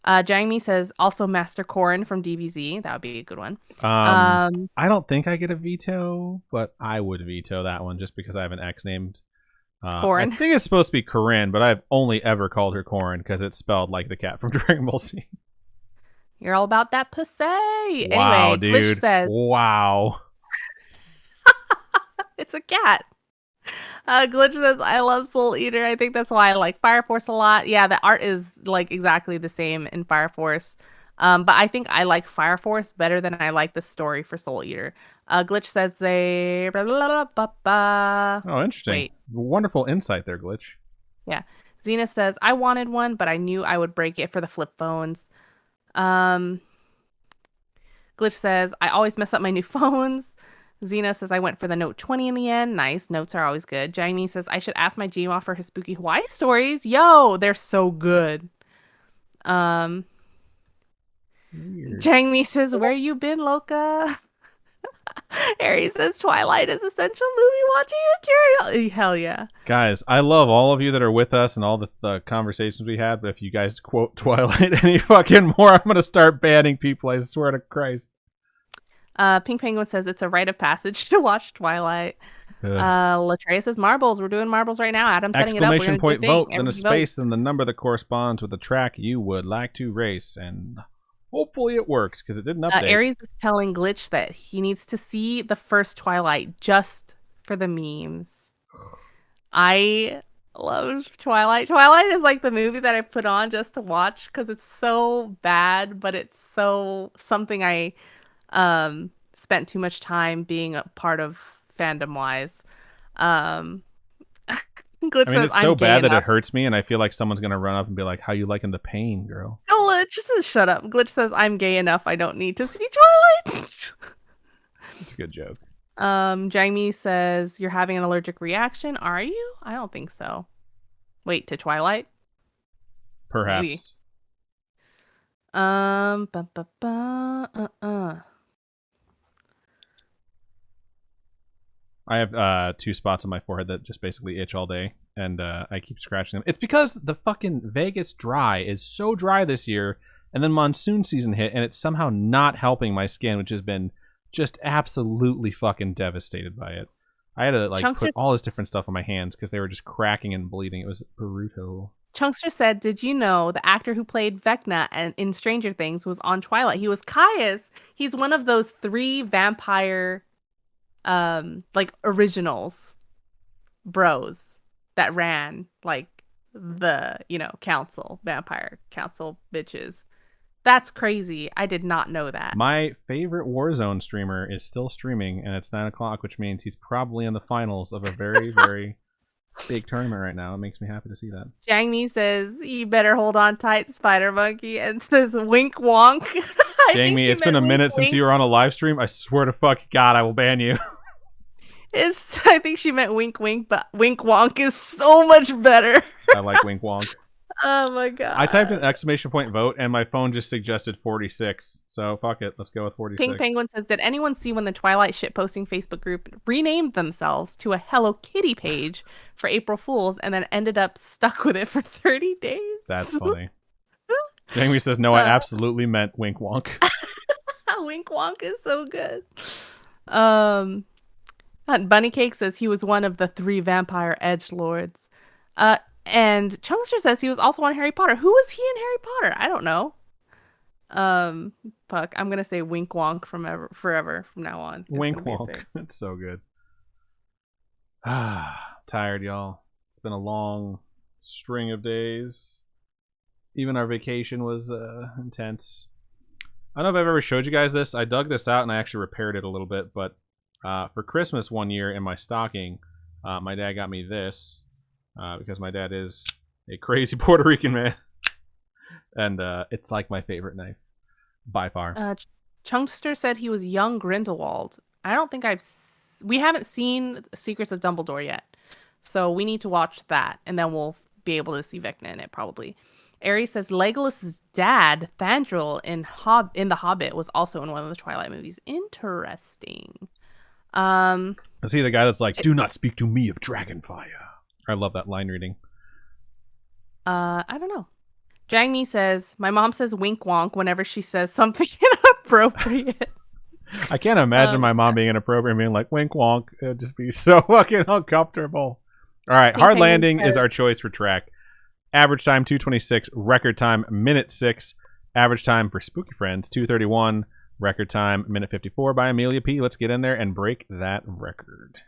Jangmi says also Master Corrin from DBZ. That would be a good one. I don't think I get a veto, but I would veto that one just because I have an X named. Corrin. I think it's supposed to be Corinne, but I've only ever called her Corrin because it's spelled like the cat from Dragon Ball Z. You're all about that pussy. Wow, Anyway, dude. Glitch says, wow. it's a cat. Glitch says, I love Soul Eater. I think that's why I like Fire Force a lot. Yeah, the art is like exactly the same in Fire Force. But I think I like Fire Force better than I like the story for Soul Eater. Glitch says they... Blah, blah, blah, blah, blah. Oh, interesting. Wait. Wonderful insight there, Glitch. Yeah. Xena says, I wanted one, but I knew I would break it for the flip phones. Glitch says, I always mess up my new phones. Xena says, I went for the Note 20 in the end. Nice. Notes are always good. Jamie says, I should ask my Gma for her spooky Hawaii stories. Yo, they're so good. Weird. Jangmi says, where you been, Loca? Harry says, Twilight is essential movie watching material. Hell yeah. Guys, I love all of you that are with us and all the conversations we had, but if you guys quote Twilight any fucking more, I'm going to start banning people, I swear to Christ. Pink Penguin says, it's a rite of passage to watch Twilight. Latreia says, marbles. We're doing marbles right now. Adam's setting it up. Exclamation point vote, then a space, then the number that corresponds with the track you would like to race, and hopefully it works because it didn't update. Aries is telling Glitch that he needs to see the first Twilight just for the memes. I love Twilight. Twilight is like the movie that I put on just to watch because it's so bad, but it's so something I spent too much time being a part of fandom wise. Glitch says, it's so bad that it hurts me, and I feel like someone's gonna run up and be like, "How you liking the pain, girl?" Glitch says, "Shut up." Glitch says, "I'm gay enough. I don't need to see Twilight." It's a good joke. Jamie says, "You're having an allergic reaction. Are you?" I don't think so. Wait, to Twilight? Perhaps. Maybe. I have 2 spots on my forehead that just basically itch all day, and I keep scratching them. It's because the fucking Vegas dry is so dry this year, and then monsoon season hit, and it's somehow not helping my skin, which has been just absolutely fucking devastated by it. I had to put all this different stuff on my hands because they were just cracking and bleeding. It was brutal. Chunkster said, "Did you know the actor who played Vecna in Stranger Things was on Twilight? He was Caius. He's one of those 3 vampire originals bros that ran the vampire council bitches. That's crazy. I did not know that. My favorite Warzone streamer is still streaming, and it's 9 o'clock, which means he's probably in the finals of a very very big tournament right now. It makes me happy to see that. Jangmi says, "You better hold on tight, Spider Monkey," and says, "Wink wonk." Jangmi, it's been a minute since you were on a live stream. I swear to fuck God, I will ban you. I think she meant wink wink, but wink wonk is so much better. I like wink wonk. Oh my God. I typed an exclamation point vote and my phone just suggested 46. So fuck it. Let's go with 46. Pink Penguin says, "Did anyone see when the Twilight shitposting Facebook group renamed themselves to a Hello Kitty page for April Fools and then ended up stuck with it for 30 days? That's funny. Jamie says, "No, I absolutely meant wink wonk." Wink wonk is so good. Bunny Cake says he was one of the 3 vampire edgelords. And Chunkster says he was also on Harry Potter. Who was he in Harry Potter? I don't know. Fuck. I'm gonna say wink wonk forever from now on. Wink wonk. That's so good. Tired, y'all. It's been a long string of days. Even our vacation was intense. I don't know if I've ever showed you guys this. I dug this out and I actually repaired it a little bit, but for Christmas one year in my stocking, my dad got me this because my dad is a crazy Puerto Rican man. And it's like my favorite knife by far. Chunkster said he was young Grindelwald. I don't think we haven't seen Secrets of Dumbledore yet. So we need to watch that and then we'll be able to see Vecna in it probably. Aries says Legolas's dad, Thandril, in The Hobbit was also in one of the Twilight movies. Interesting. Is he the guy that's like, "Do not speak to me of Dragonfire"? I love that line reading. I don't know. Jangmi says, my mom says wink wonk whenever she says something inappropriate. I can't imagine my mom being inappropriate and being like, wink wonk. It'd just be so fucking uncomfortable. All right, Pink Hard Penguin Landing says- is our choice for track. Average time, 2:26. Record time, minute 6. Average time for Spooky Friends, 2:31. Record time, minute 54 by Amelia P. Let's get in there and break that record.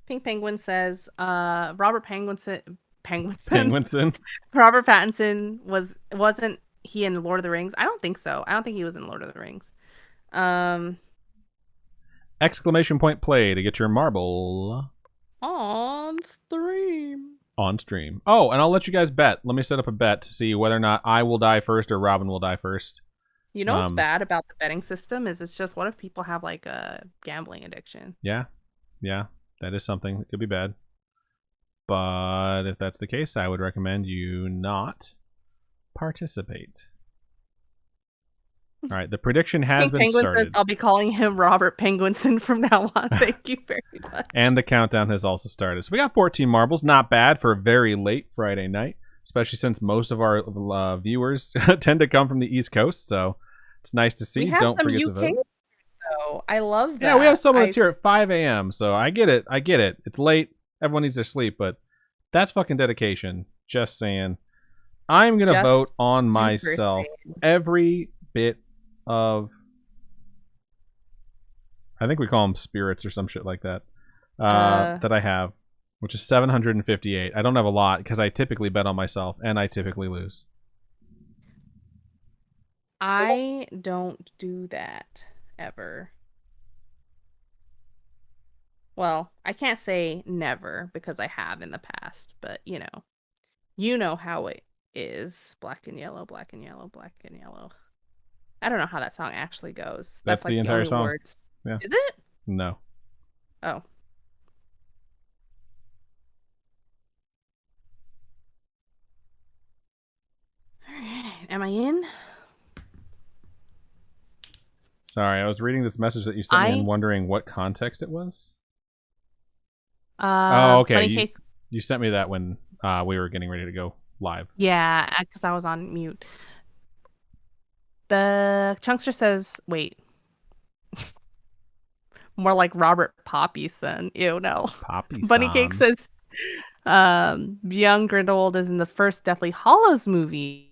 Pink Penguin says, Robert Penguinson. Penguinson. Robert Pattinson wasn't he in Lord of the Rings? I don't think so. I don't think he was in Lord of the Rings. Exclamation point play to get your marble On stream. on stream. Oh, and I'll let you guys bet. Let me set up a bet to see whether or not I will die first or Robin will die first. You know what's bad about the betting system is it's just what if people have like a gambling addiction? Yeah, that is something that could be bad. But if that's the case, I would recommend you not participate. All right, the prediction has been Penguin started. says, I'll be calling him Robert Penguinson from now on. Thank you very much. And the countdown has also started. So we got 14 marbles. Not bad for a very late Friday night, especially since most of our viewers tend to come from the East Coast. So it's nice to see. We have Don't some forget UK to vote. though. I love that. Yeah, we have someone that's here at 5 a.m. So I get it. It's late. Everyone needs their sleep, but that's fucking dedication. Just saying. I'm going to vote on myself. Every bit of, I think we call them spirits or some shit like that, that I have, which is 758. I don't have a lot because I typically bet on myself and I typically lose. I don't do that ever. Well, I can't say never because I have in the past, but you know how it is. Black and yellow, black and yellow, black and yellow. I don't know how that song actually goes. That's like the entire only song. Words. Yeah. Is it? No. Oh. All right. Am I in? Sorry, I was reading this message that you sent me and wondering what context it was. Oh, okay. You sent me that when we were getting ready to go live. Yeah, because I was on mute. The Chunkster says, wait. More like Robert Poppyson. Ew, no. Poppy Bunny Cake says, young Grindelwald is in the first Deathly Hallows movie.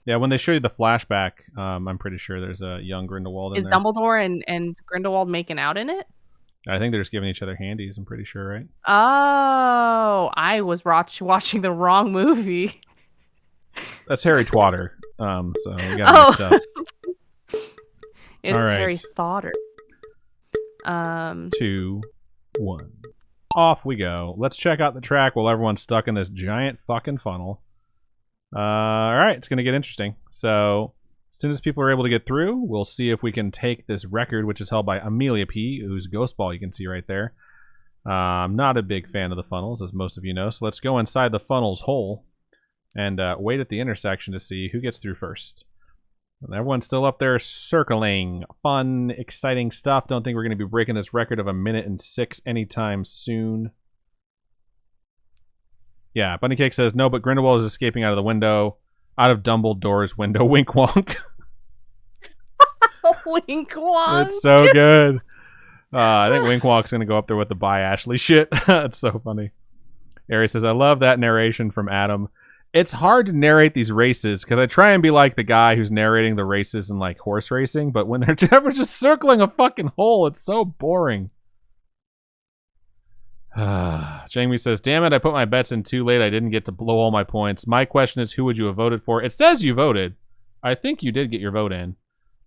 Yeah, when they show you the flashback, I'm pretty sure there's a young Grindelwald in there. Is Dumbledore and Grindelwald making out in it? I think they're just giving each other handies, I'm pretty sure, right? Oh, I was watching the wrong movie. That's Harry Twatter. So we got mixed up. It's All right. Harry Thotter. 2, 1. Off we go. Let's check out the track while everyone's stuck in this giant fucking funnel. All right, it's going to get interesting. So as soon as people are able to get through, we'll see if we can take this record, which is held by Amelia P., whose ghost ball you can see right there. I'm not a big fan of the funnels, as most of you know. So let's go inside the funnel's hole and wait at the intersection to see who gets through first. And everyone's still up there circling. Fun, exciting stuff. Don't think we're going to be breaking this record of 1:06 anytime soon. Yeah, Bunny Cake says, no, but Grindelwald is escaping out of the window. Out of Dumbledore's window. Wink wonk. Wink wonk. It's so good. I think Wink Wonk's going to go up there with the Bye Ashley shit. It's so funny. Ari says, I love that narration from Adam. It's hard to narrate these races because I try and be like the guy who's narrating the races in like horse racing, but when they're ever just circling a fucking hole, it's so boring. Jamie says, damn it, I put my bets in too late. I didn't get to blow all my points. My question is, who would you have voted for? It says you voted. I think you did get your vote in.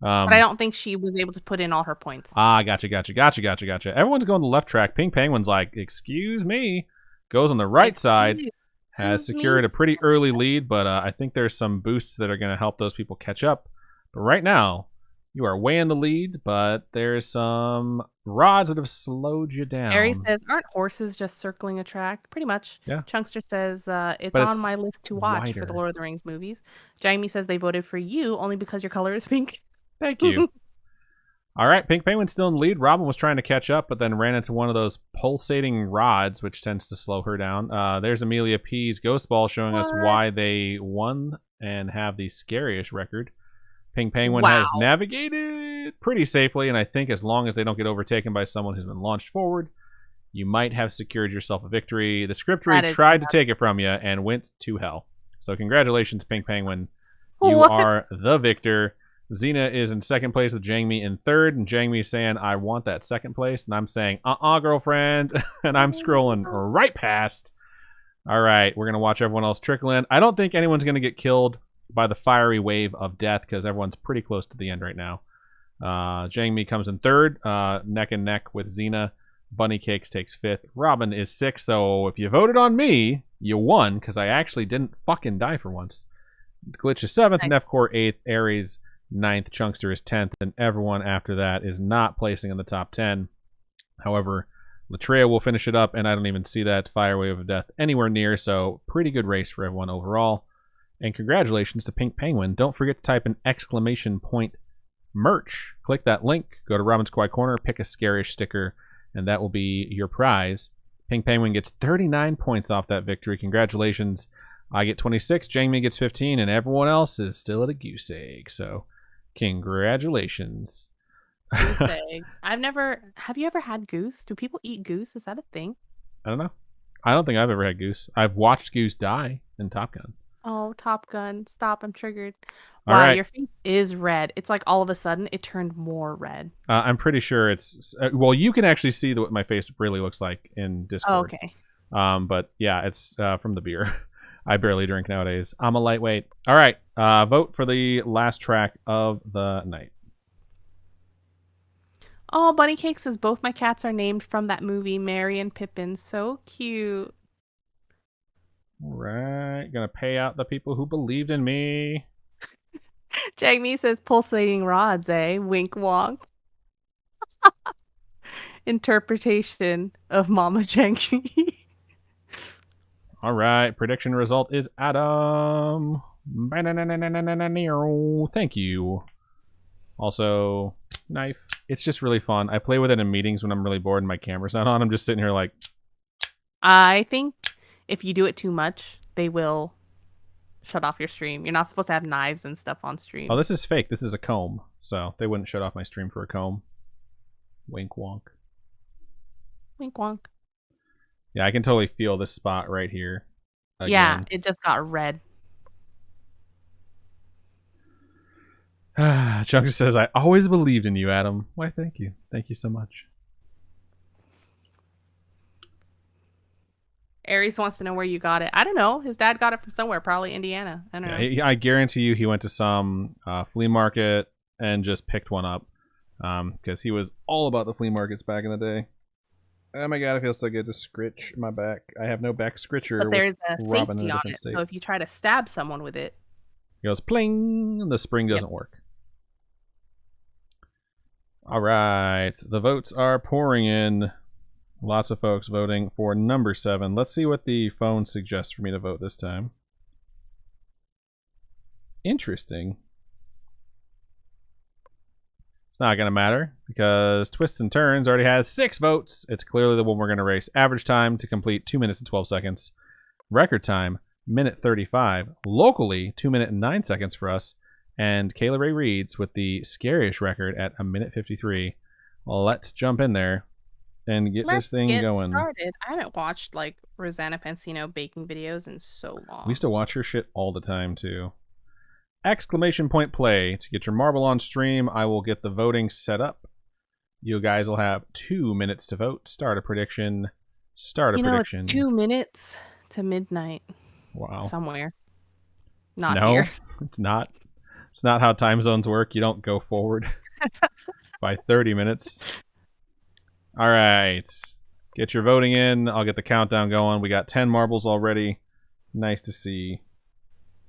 But I don't think she was able to put in all her points. Gotcha. Everyone's going to the left track. Pink Penguin's like, excuse me. Goes on the right side. Has secured a pretty early lead, but I think there's some boosts that are going to help those people catch up. But right now, you are way in the lead, but there's some rods that have slowed you down. Ari says, aren't horses just circling a track? Pretty much. Yeah. Chunkster says, it's on my list to watch for the Lord of the Rings movies. Jamie says they voted for you only because your color is pink. Thank you. All right, Pink Penguin's still in the lead. Robin was trying to catch up, but then ran into one of those pulsating rods, which tends to slow her down. There's Amelia P's Ghost Ball showing us why they won and have the Scaryish record. Pink Penguin has navigated pretty safely, and I think as long as they don't get overtaken by someone who's been launched forward, you might have secured yourself a victory. The scriptery tried to take it from you and went to hell. So congratulations, Pink Penguin. You are the victor. Xena is in second place with Jangmi in third, and Jangmi is saying, I want that second place, and I'm saying, girlfriend, and I'm scrolling right past. All right, we're going to watch everyone else trickle in. I don't think anyone's going to get killed by the fiery wave of death, because everyone's pretty close to the end right now. Jangmi comes in third, neck and neck with Xena. Bunny Cakes takes fifth. Robin is sixth, so if you voted on me, you won, because I actually didn't fucking die for once. Glitch is seventh, Nefcore eighth, Aries ninth, Chunkster is 10th, and everyone after that is not placing in the top 10. However, Latreia will finish it up, and I don't even see that Fire Wave of Death anywhere near, so pretty good race for everyone overall. And congratulations to Pink Penguin. Don't forget to type an exclamation point merch. Click that link, go to Robin's Quiet Corner, pick a Scaryish sticker, and that will be your prize. Pink Penguin gets 39 points off that victory. Congratulations. I get 26, Jangmi gets 15, and everyone else is still at a goose egg, so congratulations. Goose egg. Have you ever had goose? Do people eat goose? Is that a thing? I don't know. I don't think I've ever had goose. I've watched goose die in Top Gun. Oh, Top Gun. Stop, I'm triggered. All Wow, right. Your face is red. It's like all of a sudden it turned more red. I'm pretty sure it's... well, you can actually see what my face really looks like in Discord. Oh, okay. But yeah, it's from the beer. I barely drink nowadays. I'm a lightweight. All right. Vote for the last track of the night. Oh, Bunny Cake says both my cats are named from that movie, Mary and Pippin. So cute. All right. Gonna pay out the people who believed in me. Jagme says pulsating rods, eh? Wink wonk. Interpretation of Mama Jagme. All right, prediction result is Adam. Thank you. Also, knife. It's just really fun. I play with it in meetings when I'm really bored and my camera's not on. I'm just sitting here like... I think if you do it too much, they will shut off your stream. You're not supposed to have knives and stuff on stream. Oh, this is fake. This is a comb. So they wouldn't shut off my stream for a comb. Wink wonk. Wink wonk. Yeah, I can totally feel this spot right here. Again. Yeah, it just got red. Chunky says, I always believed in you, Adam. Why, thank you. Thank you so much. Aries wants to know where you got it. I don't know. His dad got it from somewhere, probably Indiana. I don't know. I guarantee you he went to some flea market and just picked one up. Because he was all about the flea markets back in the day. Oh my god, it feels so good to scritch my back. I have no back scritcher. But there's a Robin safety on it, so if you try to stab someone with it... It goes pling, and the spring doesn't work. All right, the votes are pouring in. Lots of folks voting for number 7. Let's see what the phone suggests for me to vote this time. Interesting. It's not going to matter because Twists and Turns already has 6 votes. It's clearly the one we're going to race. Average time to complete 2 minutes and 12 seconds. Record time, minute 35. Locally, 2 minutes and 9 seconds for us. And Kayla Ray Reeds with the Scaryish record at 1 minute 53. Well, let's jump in there and get this thing going. Started. I haven't watched like Rosanna Pansino baking videos in so long. We used to watch her shit all the time too. Exclamation point play to get your marble on stream. I will get the voting set up. You guys will have 2 minutes to vote. Start a prediction. Start a prediction. It's 2 minutes to midnight. Wow. Somewhere. Not no, here. It's not. It's not how time zones work. You don't go forward by 30 minutes. All right. Get your voting in. I'll get the countdown going. We got 10 marbles already. Nice to see.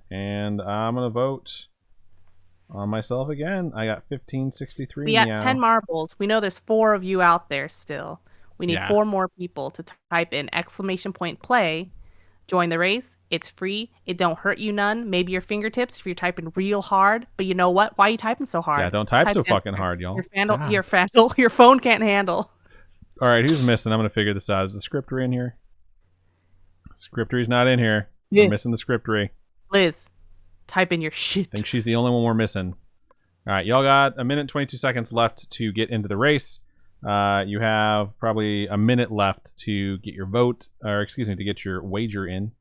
And I'm going to vote on myself again. I got 1563. We got 10 marbles. We know there's 4 of you out there still. We need 4 more people to type in exclamation point play Join the race. It's free. It don't hurt you none. Maybe your fingertips if you're typing real hard. But you know what? Why are you typing so hard? Yeah, don't type so enter. fucking hard, y'all. Your phone can't handle. All right, who's missing? I'm going to figure this out. Is the scriptery in here? Scriptery's not in here. Yeah. We're missing the scriptery. Liz, type in your shit. I think she's the only one we're missing. All right, y'all got a minute and 22 seconds left to get into the race. You have probably a minute left to get your vote, or excuse me, to get your wager in.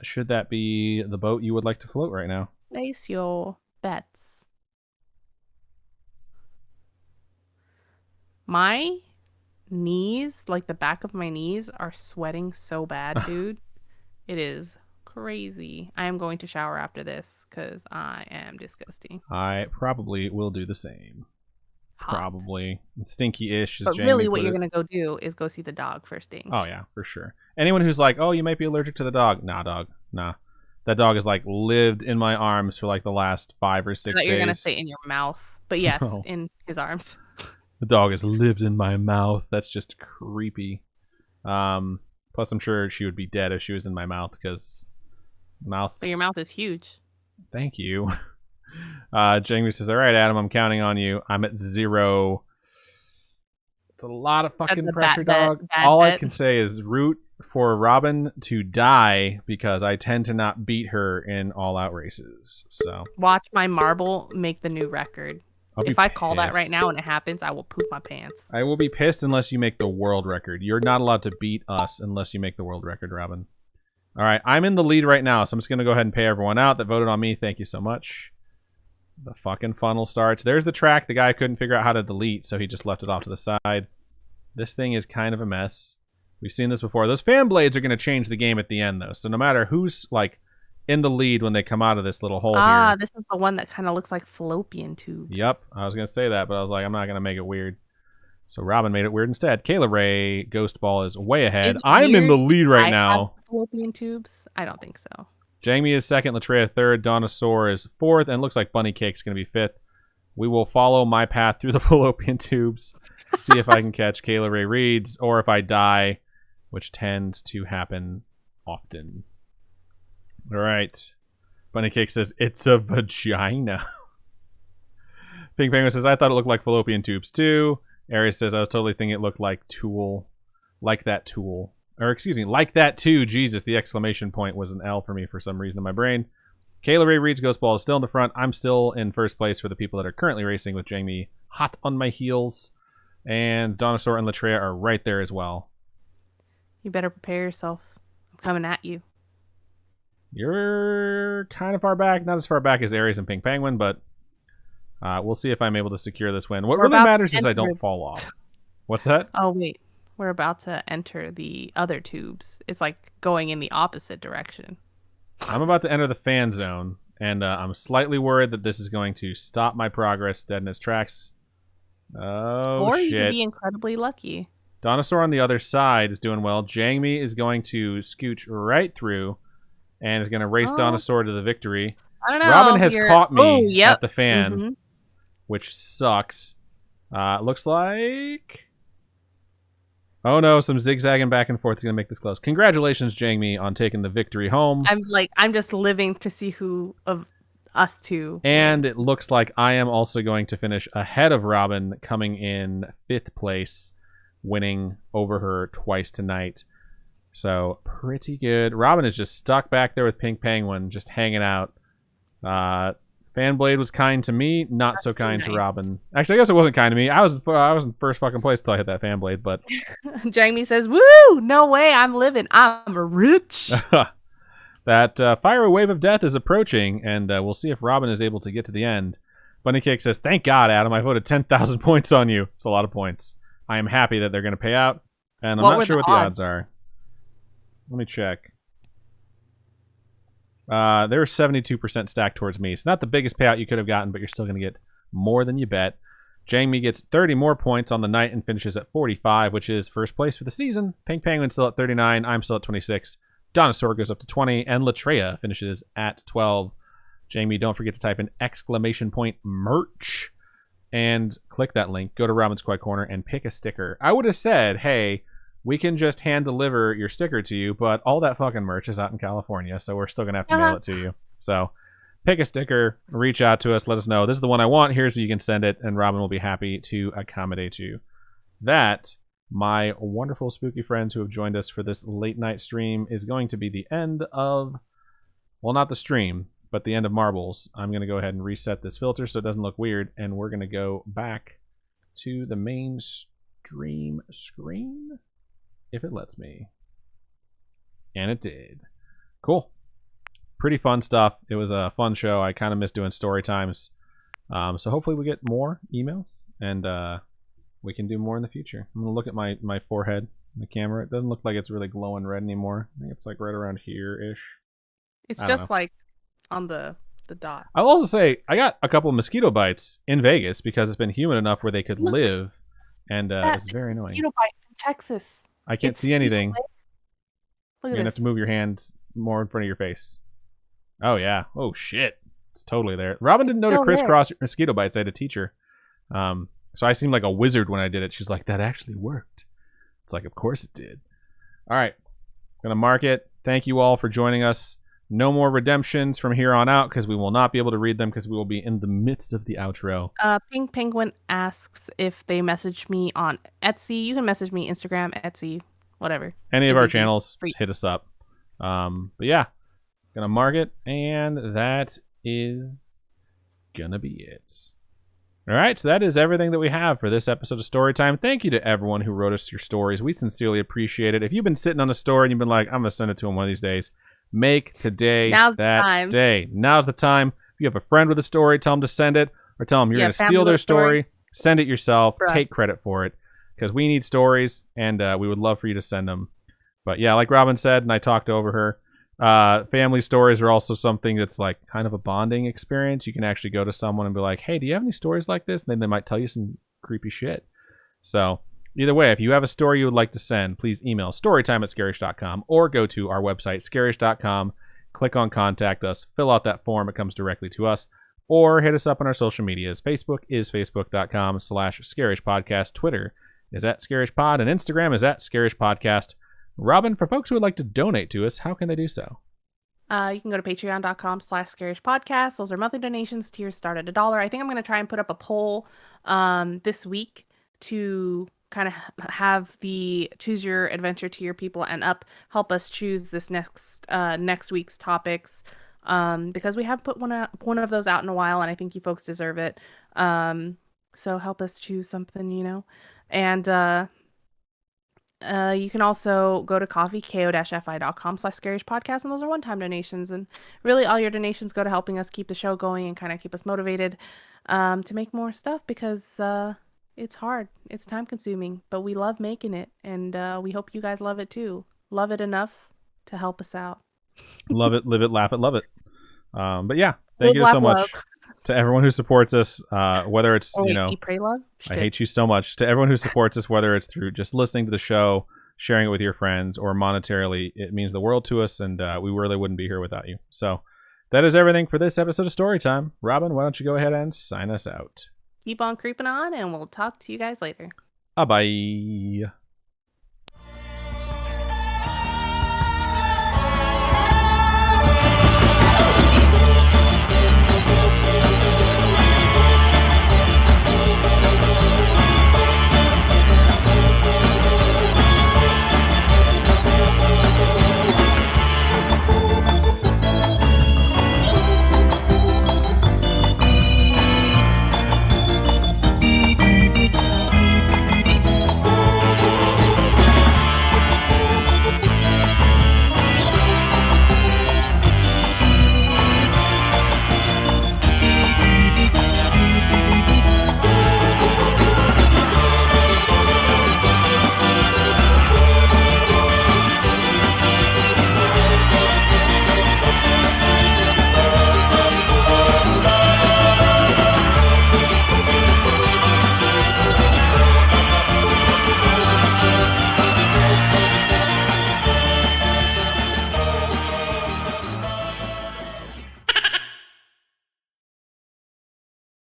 Should that be the boat you would like to float right now? Place your bets. My knees, like the back of my knees, are sweating so bad, dude. It is crazy. I am going to shower after this because I am disgusting. I probably will do the same. Hot. Probably stinky-ish. But really what you're going to go do is go see the dog first thing. Oh, yeah, for sure. Anyone who's like, oh, you might be allergic to the dog. Nah, dog. Nah. That dog has, like, lived in my arms for, like, the last 5 or 6 days. You're going to say in your mouth. But yes, no. In his arms. The dog has lived in my mouth. That's just creepy. Plus, I'm sure she would be dead if she was in my mouth because mouth's... But your mouth is huge. Thank you. Jamie says, all right, Adam, I'm counting on you. I'm at 0. It's a lot of fucking pressure, dog. All I can say is root for Robin to die because I tend to not beat her in all-out races. So watch my marble make the new record. If I call that right now and it happens, I will poop my pants. I will be pissed unless you make the world record. You're not allowed to beat us unless you make the world record, Robin. All right, I'm in the lead right now, so I'm just going to go ahead and pay everyone out that voted on me. Thank you so much. The fucking funnel starts. There's the track the guy couldn't figure out how to delete, so he just left it off to the side. This thing is kind of a mess. We've seen this before. Those fan blades are going to change the game at the end, though. So no matter who's, like, in the lead when they come out of this little hole here. Ah, this is the one that kind of looks like fallopian tubes. Yep, I was going to say that, but I was like, I'm not going to make it weird. So Robin made it weird instead. Kayla Ray, Ghost Ball is way ahead. I'm in the lead right now. Fallopian tubes? I don't think so. Jamie is second, Latreia third, Donosaur is fourth, and it looks like Bunny Cake's going to be fifth. We will follow my path through the fallopian tubes, see if I can catch Kayla Ray Reeds, or if I die, which tends to happen often. All right. Bunny Cake says, it's a vagina. Pink Penguin says, I thought it looked like fallopian tubes too. Aries says, I was totally thinking it looked like Tool. Like that Tool. Or excuse me, like that too. Jesus, the exclamation point was an L for me for some reason in my brain. Kayla Ray Reed's Ghost Ball is still in the front. I'm still in first place for the people that are currently racing with Jamie hot on my heels. And Donosaur and Latreia are right there as well. You better prepare yourself. I'm coming at you. You're kind of far back. Not as far back as Aries and Pink Penguin, but we'll see if I'm able to secure this win. What really matters is I don't fall off. What's that? Oh, wait. We're about to enter the other tubes. It's like going in the opposite direction. I'm about to enter the fan zone, and I'm slightly worried that this is going to stop my progress dead in its tracks. Oh, or shit. you could be incredibly lucky. Donosaur on the other side is doing well. Jamie is going to scooch right through and is going to race Donosaur to the victory. I don't know. Robin has caught me at the fan, Mm-hmm. which sucks. Looks like... Oh no, some zigzagging back and forth is going to make this close. Congratulations, Jamie, on taking the victory home. I'm just living to see who of us two. And it looks like I am also going to finish ahead of Robin, coming in 5th place, winning over her twice tonight. So, pretty good. Robin is just stuck back there with Pink Penguin, just hanging out. Fanblade was kind to me, not so kind to Robin. Actually, I guess it wasn't kind to me. I was in first fucking place until I hit that Fanblade, but... Jamie says, woo! No way, I'm living. I'm rich. That fiery wave of death is approaching, and we'll see if Robin is able to get to the end. Bunny Cake says, thank God, Adam, I voted 10,000 points on you. It's a lot of points. I am happy that they're going to pay out, and I'm not sure what the odds are. Let me check. They're 72% stacked towards me. It's not the biggest payout you could have gotten, but you're still going to get more than you bet. Jamie gets 30 more points on the night and finishes at 45, which is first place for the season. Pink Penguin's still at 39. I'm still at 26. Donosaur goes up to 20, and Latreia finishes at 12. Jamie, don't forget to type in exclamation point merch and click that link. Go to Robin's Quiet Corner and pick a sticker. I would have said, hey, we can just hand deliver your sticker to you, but all that fucking merch is out in California, so we're still going to have to mail it to you. So pick a sticker, reach out to us, let us know, this is the one I want, here's where you can send it, and Robin will be happy to accommodate you. That, my wonderful spooky friends who have joined us for this late night stream, is going to be the end of, well, not the stream, but the end of Marbles. I'm going to go ahead and reset this filter so it doesn't look weird, and we're going to go back to the main stream screen, if it lets me. And it did. Cool. Pretty fun stuff. It was a fun show. I kind of miss doing story times. So hopefully we get more emails, and we can do more in the future. I'm going to look at my forehead in the camera. It doesn't look like it's really glowing red anymore. I think it's like right around here-ish. It's just like on the dot. I'll also say I got a couple of mosquito bites in Vegas because it's been humid enough where they could live, and it's very annoying. Mosquito bite in Texas. I can't see anything. Look You're at gonna have this. to move your hand more in front of your face. Oh yeah. Oh shit. It's totally there. Robin didn't know to Still crisscross mosquito bites. I had to teach her. So I seemed like a wizard when I did it. She's like, that actually worked. It's like, of course it did. All right. Gonna mark it. Thank you all for joining us. No more redemptions from here on out because we will not be able to read them because we will be in the midst of the outro. Pink Penguin asks if they message me on Etsy. You can message me Instagram, Etsy, whatever. Any of It's our easy. channels, Free. hit us up. But yeah, gonna mark it, and that is gonna be it. All right, so that is everything that we have for this episode of Storytime. Thank you to everyone who wrote us your stories. We sincerely appreciate it. If you've been sitting on a story and you've been like, I'm gonna send it to him one of these days, make today Now's the that time. day. Now's the time. If you have a friend with a story, tell them to send it, or tell them you're Yeah, going to family steal their with a story. story, send it yourself, Bruh. take credit for it, because we need stories, and we would love for you to send them. But yeah, like Robin said, and I talked over her, family stories are also something that's like kind of a bonding experience. You can actually go to someone and be like, hey, do you have any stories like this? And then they might tell you some creepy shit. So either way, if you have a story you would like to send, please email storytime@scaryish.com or go to our website, scaryish.com, click on contact us, fill out that form. It comes directly to us, or hit us up on our social medias. Facebook is facebook.com/scaryish podcast. Twitter is @scaryish_pod, and Instagram is @scaryish_podcast. Robin, for folks who would like to donate to us, how can they do so? You can go to patreon.com/scaryish podcast. Those are monthly donations. Tiers start at $1. I think I'm going to try and put up a poll this week to kind of have the choose your adventure to your people and help us choose this next week's topics, because we have put one of those out in a while, and I think you folks deserve it. So help us choose something, and you can also go to ko-fi.com/scaryish podcast, and those are one-time donations, and really all your donations go to helping us keep the show going and kind of keep us motivated to make more stuff, because it's hard, it's time consuming, but we love making it, and we hope you guys love it too. Love it enough to help us out. Love it, live it, laugh it, love it. But yeah, thank Live, you laugh, so much love. to everyone who supports us, whether it's, Or eat, pray, love. I hate you so much. To everyone who supports us, whether it's through just listening to the show, sharing it with your friends, or monetarily, it means the world to us, and we really wouldn't be here without you. So that is everything for this episode of Storytime. Robin, why don't you go ahead and sign us out? Keep on creeping on, and we'll talk to you guys later. Bye-bye.